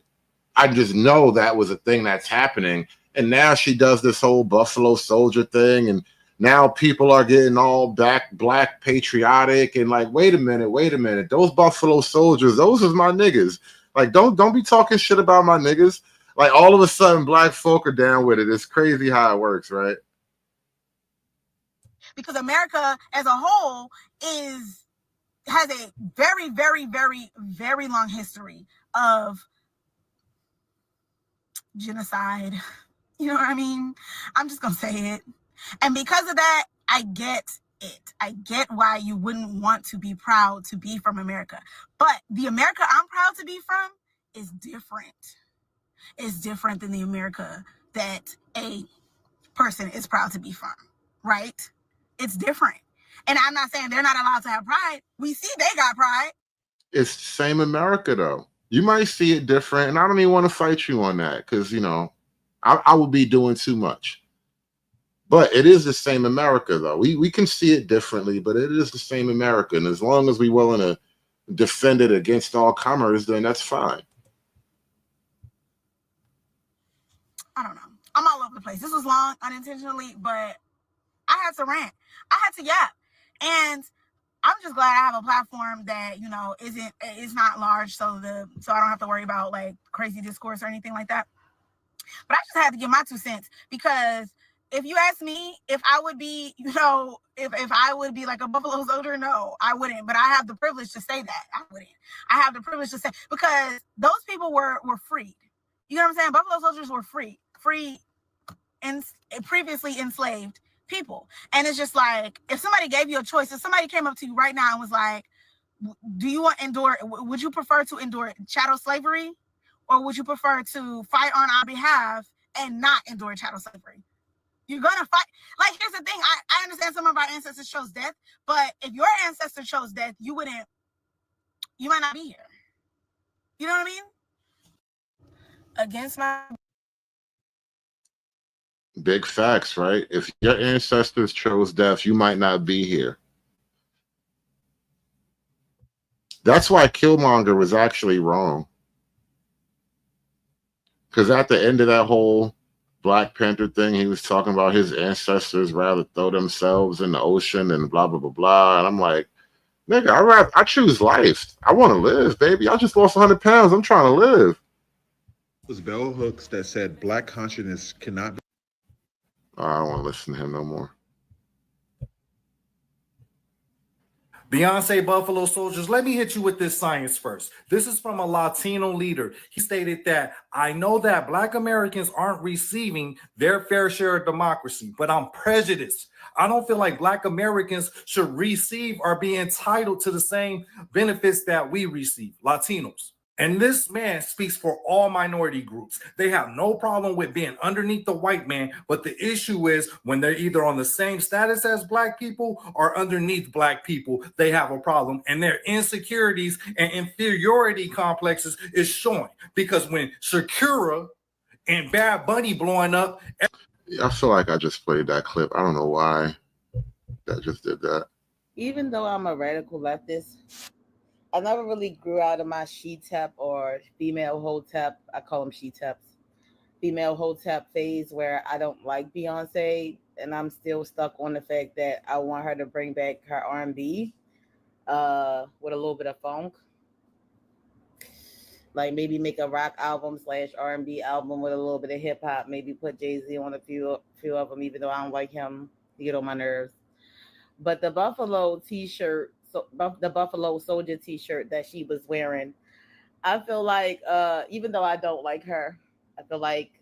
I just know that was a thing that's happening. And now she does this whole Buffalo Soldier thing, and now people are getting all black patriotic and like, wait a minute. Those Buffalo Soldiers, those are my niggas. Like, don't be talking shit about my niggas. Like, all of a sudden, black folk are down with it. It's crazy how it works, right? Because America as a whole has a very, very, very, very long history of genocide. You know what I mean? I'm just gonna say it. And because of that, I get it. I get why you wouldn't want to be proud to be from America. But the America I'm proud to be from is different. It's different than the America that a person is proud to be from, right? It's different. And I'm not saying they're not allowed to have pride. We see they got pride. It's the same America, though. You might see it different, and I don't even want to fight you on that because, you know, I would be doing too much. But it is the same America, though. We can see it differently, but it is the same America. And as long as we're willing to defend it against all comers, then that's fine. I don't know. I'm all over the place. This was long, unintentionally, but I had to rant. I had to yap. And I'm just glad I have a platform that, you know, is not large, so I don't have to worry about like crazy discourse or anything like that. But I just had to give my 2 cents, because if you ask me if I would be, you know, if I would be like a Buffalo Soldier, no, I wouldn't. But I have the privilege to say that. I wouldn't. I have the privilege to say, because those people were freed. You know what I'm saying? Buffalo Soldiers were free and previously enslaved people. And it's just like, if somebody gave you a choice, if somebody came up to you right now and was like, do you want to endure, would you prefer to endure chattel slavery, or would you prefer to fight on our behalf and not endure chattel slavery? You're gonna fight. Like, here's the thing, I understand some of our ancestors chose death, but if your ancestor chose death, you might not be here. You know what I mean? Against my Big facts, right? If your ancestors chose death, you might not be here. That's why Killmonger was actually wrong. Because at the end of that whole Black Panther thing, he was talking about his ancestors rather throw themselves in the ocean and blah, blah, blah, blah. And I'm like, nigga, I choose life. I want to live, baby. I just lost 100 pounds. I'm trying to live. It was bell hooks that said Black consciousness cannot be. I don't want to listen to him no more. Beyonce, Buffalo Soldiers, let me hit you with this science first. This is from a Latino leader. He stated that, I know that Black Americans aren't receiving their fair share of democracy, but I'm prejudiced. I don't feel like Black Americans should receive or be entitled to the same benefits that we receive, Latinos. And this man speaks for all minority groups. They have no problem with being underneath the white man, but the issue is when they're either on the same status as Black people or underneath Black people, they have a problem. And their insecurities and inferiority complexes is showing. Because when Shakira and Bad Bunny blowing up... I feel like I just played that clip. I don't know why that just did that. Even though I'm a radical leftist, I never really grew out of my she-tep or female hotep. I call them she-teps. Female hotep phase where I don't like Beyonce, and I'm still stuck on the fact that I want her to bring back her R&B with a little bit of funk. Like maybe make a rock album / R&B album with a little bit of hip hop. Maybe put Jay-Z on a few of them, even though I don't like him. He get on my nerves. But the Buffalo t-shirt, the Buffalo Soldier t-shirt that she was wearing, I feel like even though I don't like her, I feel like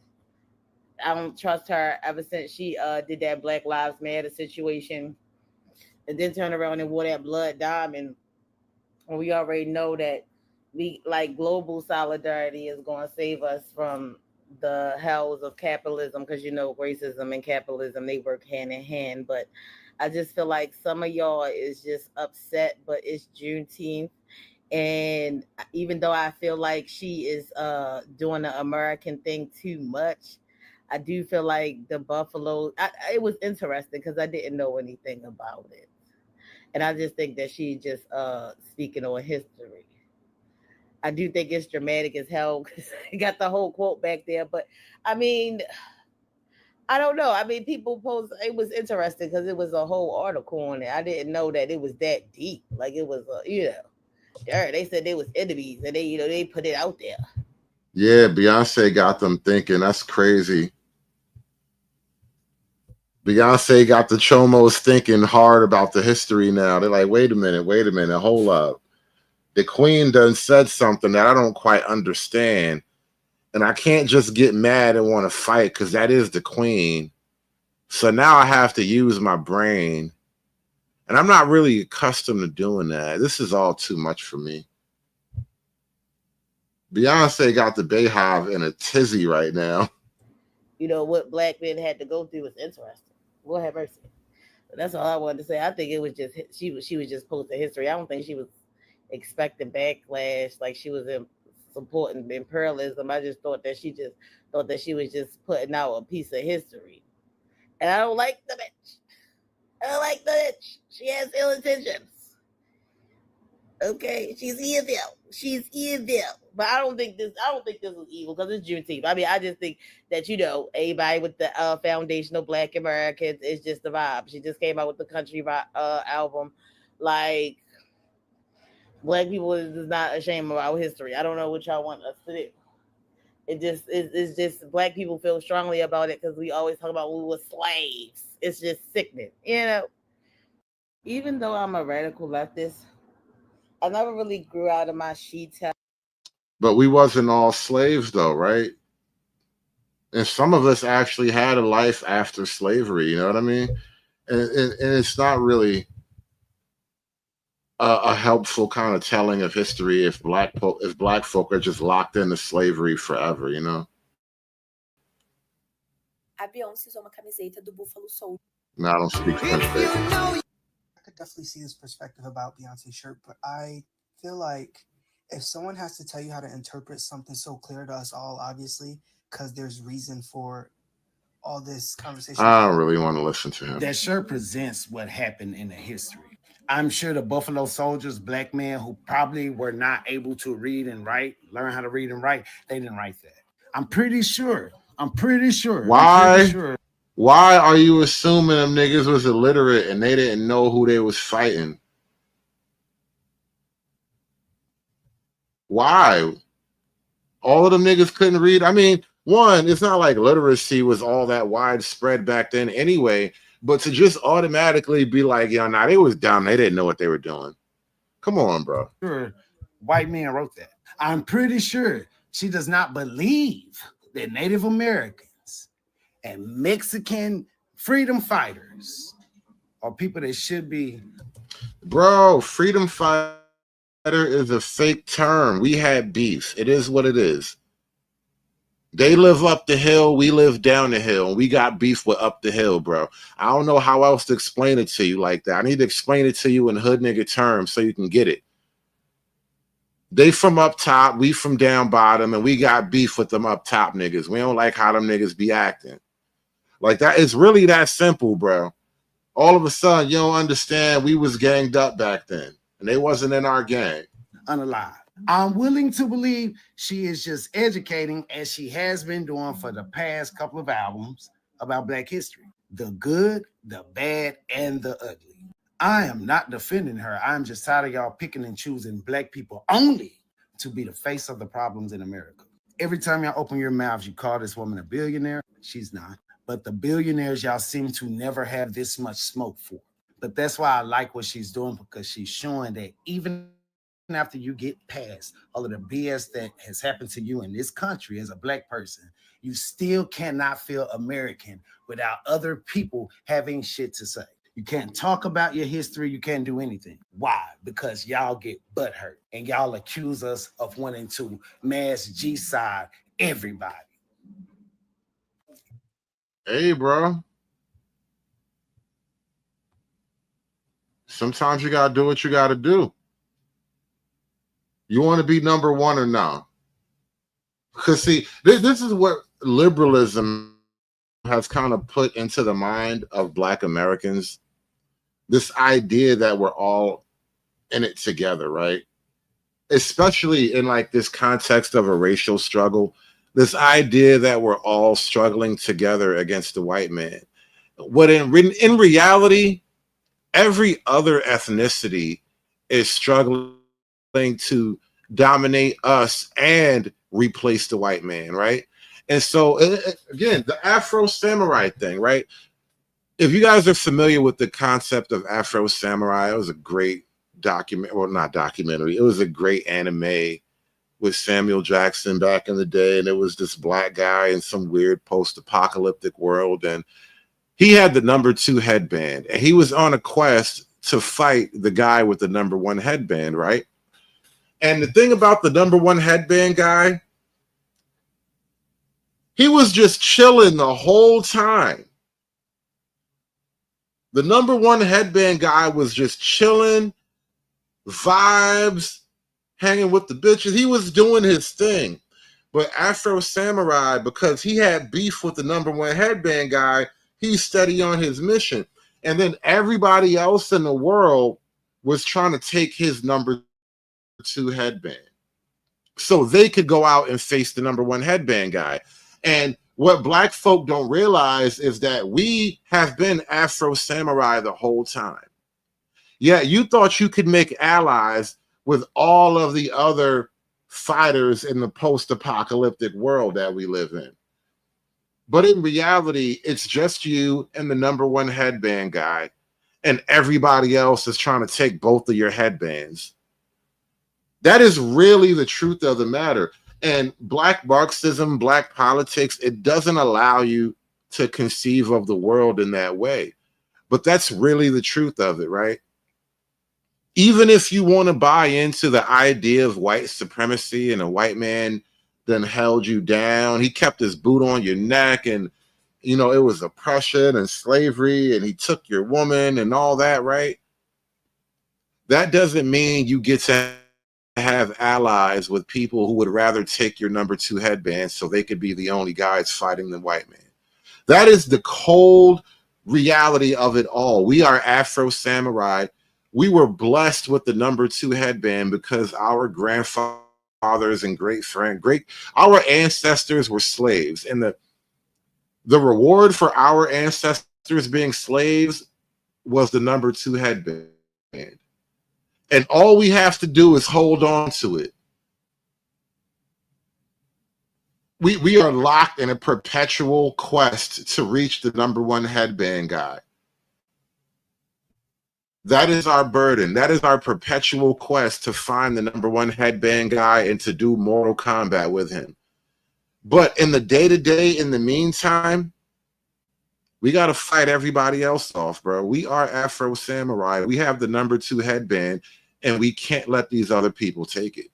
I don't trust her ever since she did that Black Lives Matter situation and then turned around and wore that blood diamond. And we already know that we like global solidarity is going to save us from the hells of capitalism, because you know racism and capitalism, they work hand in hand. But I just feel like some of y'all is just upset, but it's Juneteenth. And even though I feel like she is doing the American thing too much, I do feel like the Buffalo, it was interesting because I didn't know anything about it. And I just think that she just speaking on history. I do think it's dramatic as hell because you got the whole quote back there. But I mean, I don't know. I mean, people post. It was interesting because it was a whole article on it. I didn't know that it was that deep. Like it was, they said they was enemies, and they put it out there. Yeah, Beyonce got them thinking. That's crazy. Beyonce got the chomos thinking hard about the history now. They're like, wait a minute, hold up. The queen done said something that I don't quite understand. And I can't just get mad and want to fight because that is the queen. So now I have to use my brain. And I'm not really accustomed to doing that. This is all too much for me. Beyonce got the Bayhive in a tizzy right now. You know what black men had to go through was interesting. Lord have mercy. But that's all I wanted to say. I think it was just she was just posting history. I don't think she was expecting backlash like she was supporting imperialism. I just thought that she was just putting out a piece of history. And I don't like the bitch. I don't like the bitch. She has ill intentions. Okay, she's evil. But I don't think this is evil because it's Juneteenth. I mean, I just think that everybody with the foundational Black Americans is just the vibe. She just came out with the country album, like Black people is not ashamed of our history. I don't know what y'all want us to do. It's just Black people feel strongly about it because we always talk about we were slaves. It's just sickening, Even though I'm a radical leftist, I never really grew out of my sheets. But we wasn't all slaves though, right? And some of us actually had a life after slavery, you know what I mean? And it's not really a helpful kind of telling of history if black folk are just locked into slavery forever, you know? A Beyoncé usou uma camiseta do Buffalo Soldier. No, I don't speak French, baby. I could definitely see this perspective about Beyonce's shirt, but I feel like if someone has to tell you how to interpret something so clear to us all, obviously, because there's reason for all this conversation. I don't really want to listen to him. That shirt presents what happened in the history. I'm sure the Buffalo Soldiers, black men who probably were not able to read and write, learn how to read and write, they didn't write that. I'm pretty sure. Why? Why are you assuming them niggas was illiterate and they didn't know who they was fighting? Why? All of them niggas couldn't read. I mean, one, it's not like literacy was all that widespread back then anyway, but to just automatically be like, nah, they was dumb. They didn't know what they were doing. Come on, bro. Sure, white men wrote that. I'm pretty sure she does not believe that Native Americans and Mexican freedom fighters are people that should be. Bro, freedom fighter is a fake term. We had beef. It is what it is. They live up the hill, we live down the hill. We got beef with up the hill, bro. I don't know how else to explain it to you like that. I need to explain it to you in hood nigga terms so you can get it. They from up top, we from down bottom, and we got beef with them up top niggas. We don't like how them niggas be acting. Like that, it's really that simple, bro. All of a sudden, you don't understand we was ganged up back then, and they wasn't in our gang. Unalive. I'm willing to believe she is just educating as she has been doing for the past couple of albums about Black history. The good, the bad, and the ugly. I am not defending her. I'm just tired of y'all picking and choosing Black people only to be the face of the problems in America. Every time y'all open your mouths, you call this woman a billionaire. She's not. But the billionaires y'all seem to never have this much smoke for. But that's why I like what she's doing, because she's showing that even after you get past all of the BS that has happened to you in this country as a Black person, you still cannot feel American without other people having shit to say. You can't talk about your history. You can't do anything. Why? Because y'all get butthurt and y'all accuse us of wanting to mass G-side everybody. Hey, bro. Sometimes you gotta do what you gotta do. You want to be number one or no? Because see, this is what liberalism has kind of put into the mind of Black Americans. This idea that we're all in it together, right? Especially in like this context of a racial struggle. This idea that we're all struggling together against the white man. What in reality, every other ethnicity is struggling to dominate us and replace the white man, right? And so, again, the Afro Samurai thing, right? If you guys are familiar with the concept of Afro Samurai, it was a great not documentary. It was a great anime with Samuel Jackson back in the day, and it was this black guy in some weird post-apocalyptic world, and he had the #2 headband, and he was on a quest to fight the guy with the #1 headband, right? And the thing about the #1 headband guy, he was just chilling the whole time. The #1 headband guy was just chilling, vibes, hanging with the bitches. He was doing his thing. But Afro Samurai, because he had beef with the #1 headband guy, he's steady on his mission. And then everybody else in the world was trying to take his #2 headband so they could go out and face the #1 headband guy. And what black folk don't realize is that we have been Afro Samurai the whole time. Yeah, you thought you could make allies with all of the other fighters in the post-apocalyptic world that we live in. But in reality, it's just you and the #1 headband guy, and everybody else is trying to take both of your headbands. That is really the truth of the matter. And black Marxism, black politics, it doesn't allow you to conceive of the world in that way. But that's really the truth of it, right? Even if you want to buy into the idea of white supremacy and a white man then held you down, he kept his boot on your neck, and you know it was oppression and slavery, and he took your woman and all that, right? That doesn't mean you get to have allies with people who would rather take your #2 headband so they could be the only guys fighting the white man. That is the cold reality of it all. We are Afro Samurai. We were blessed with the #2 headband because our grandfathers and our ancestors were slaves, and the reward for our ancestors being slaves was the #2 headband. And all we have to do is hold on to it. We are locked in a perpetual quest to reach the #1 headband guy. That is our burden. That is our perpetual quest to find the #1 headband guy and to do Mortal Kombat with him. But in the day-to-day, in the meantime, we got to fight everybody else off, bro. We are Afro Samurai. We have the #2 headband, and we can't let these other people take it.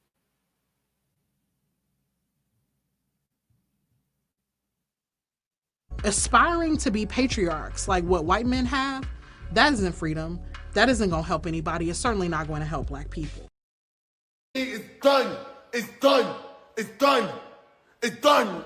Aspiring to be patriarchs like what white men have, that isn't freedom. That isn't going to help anybody. It's certainly not going to help black people. It's done. It's done. It's done. It's done.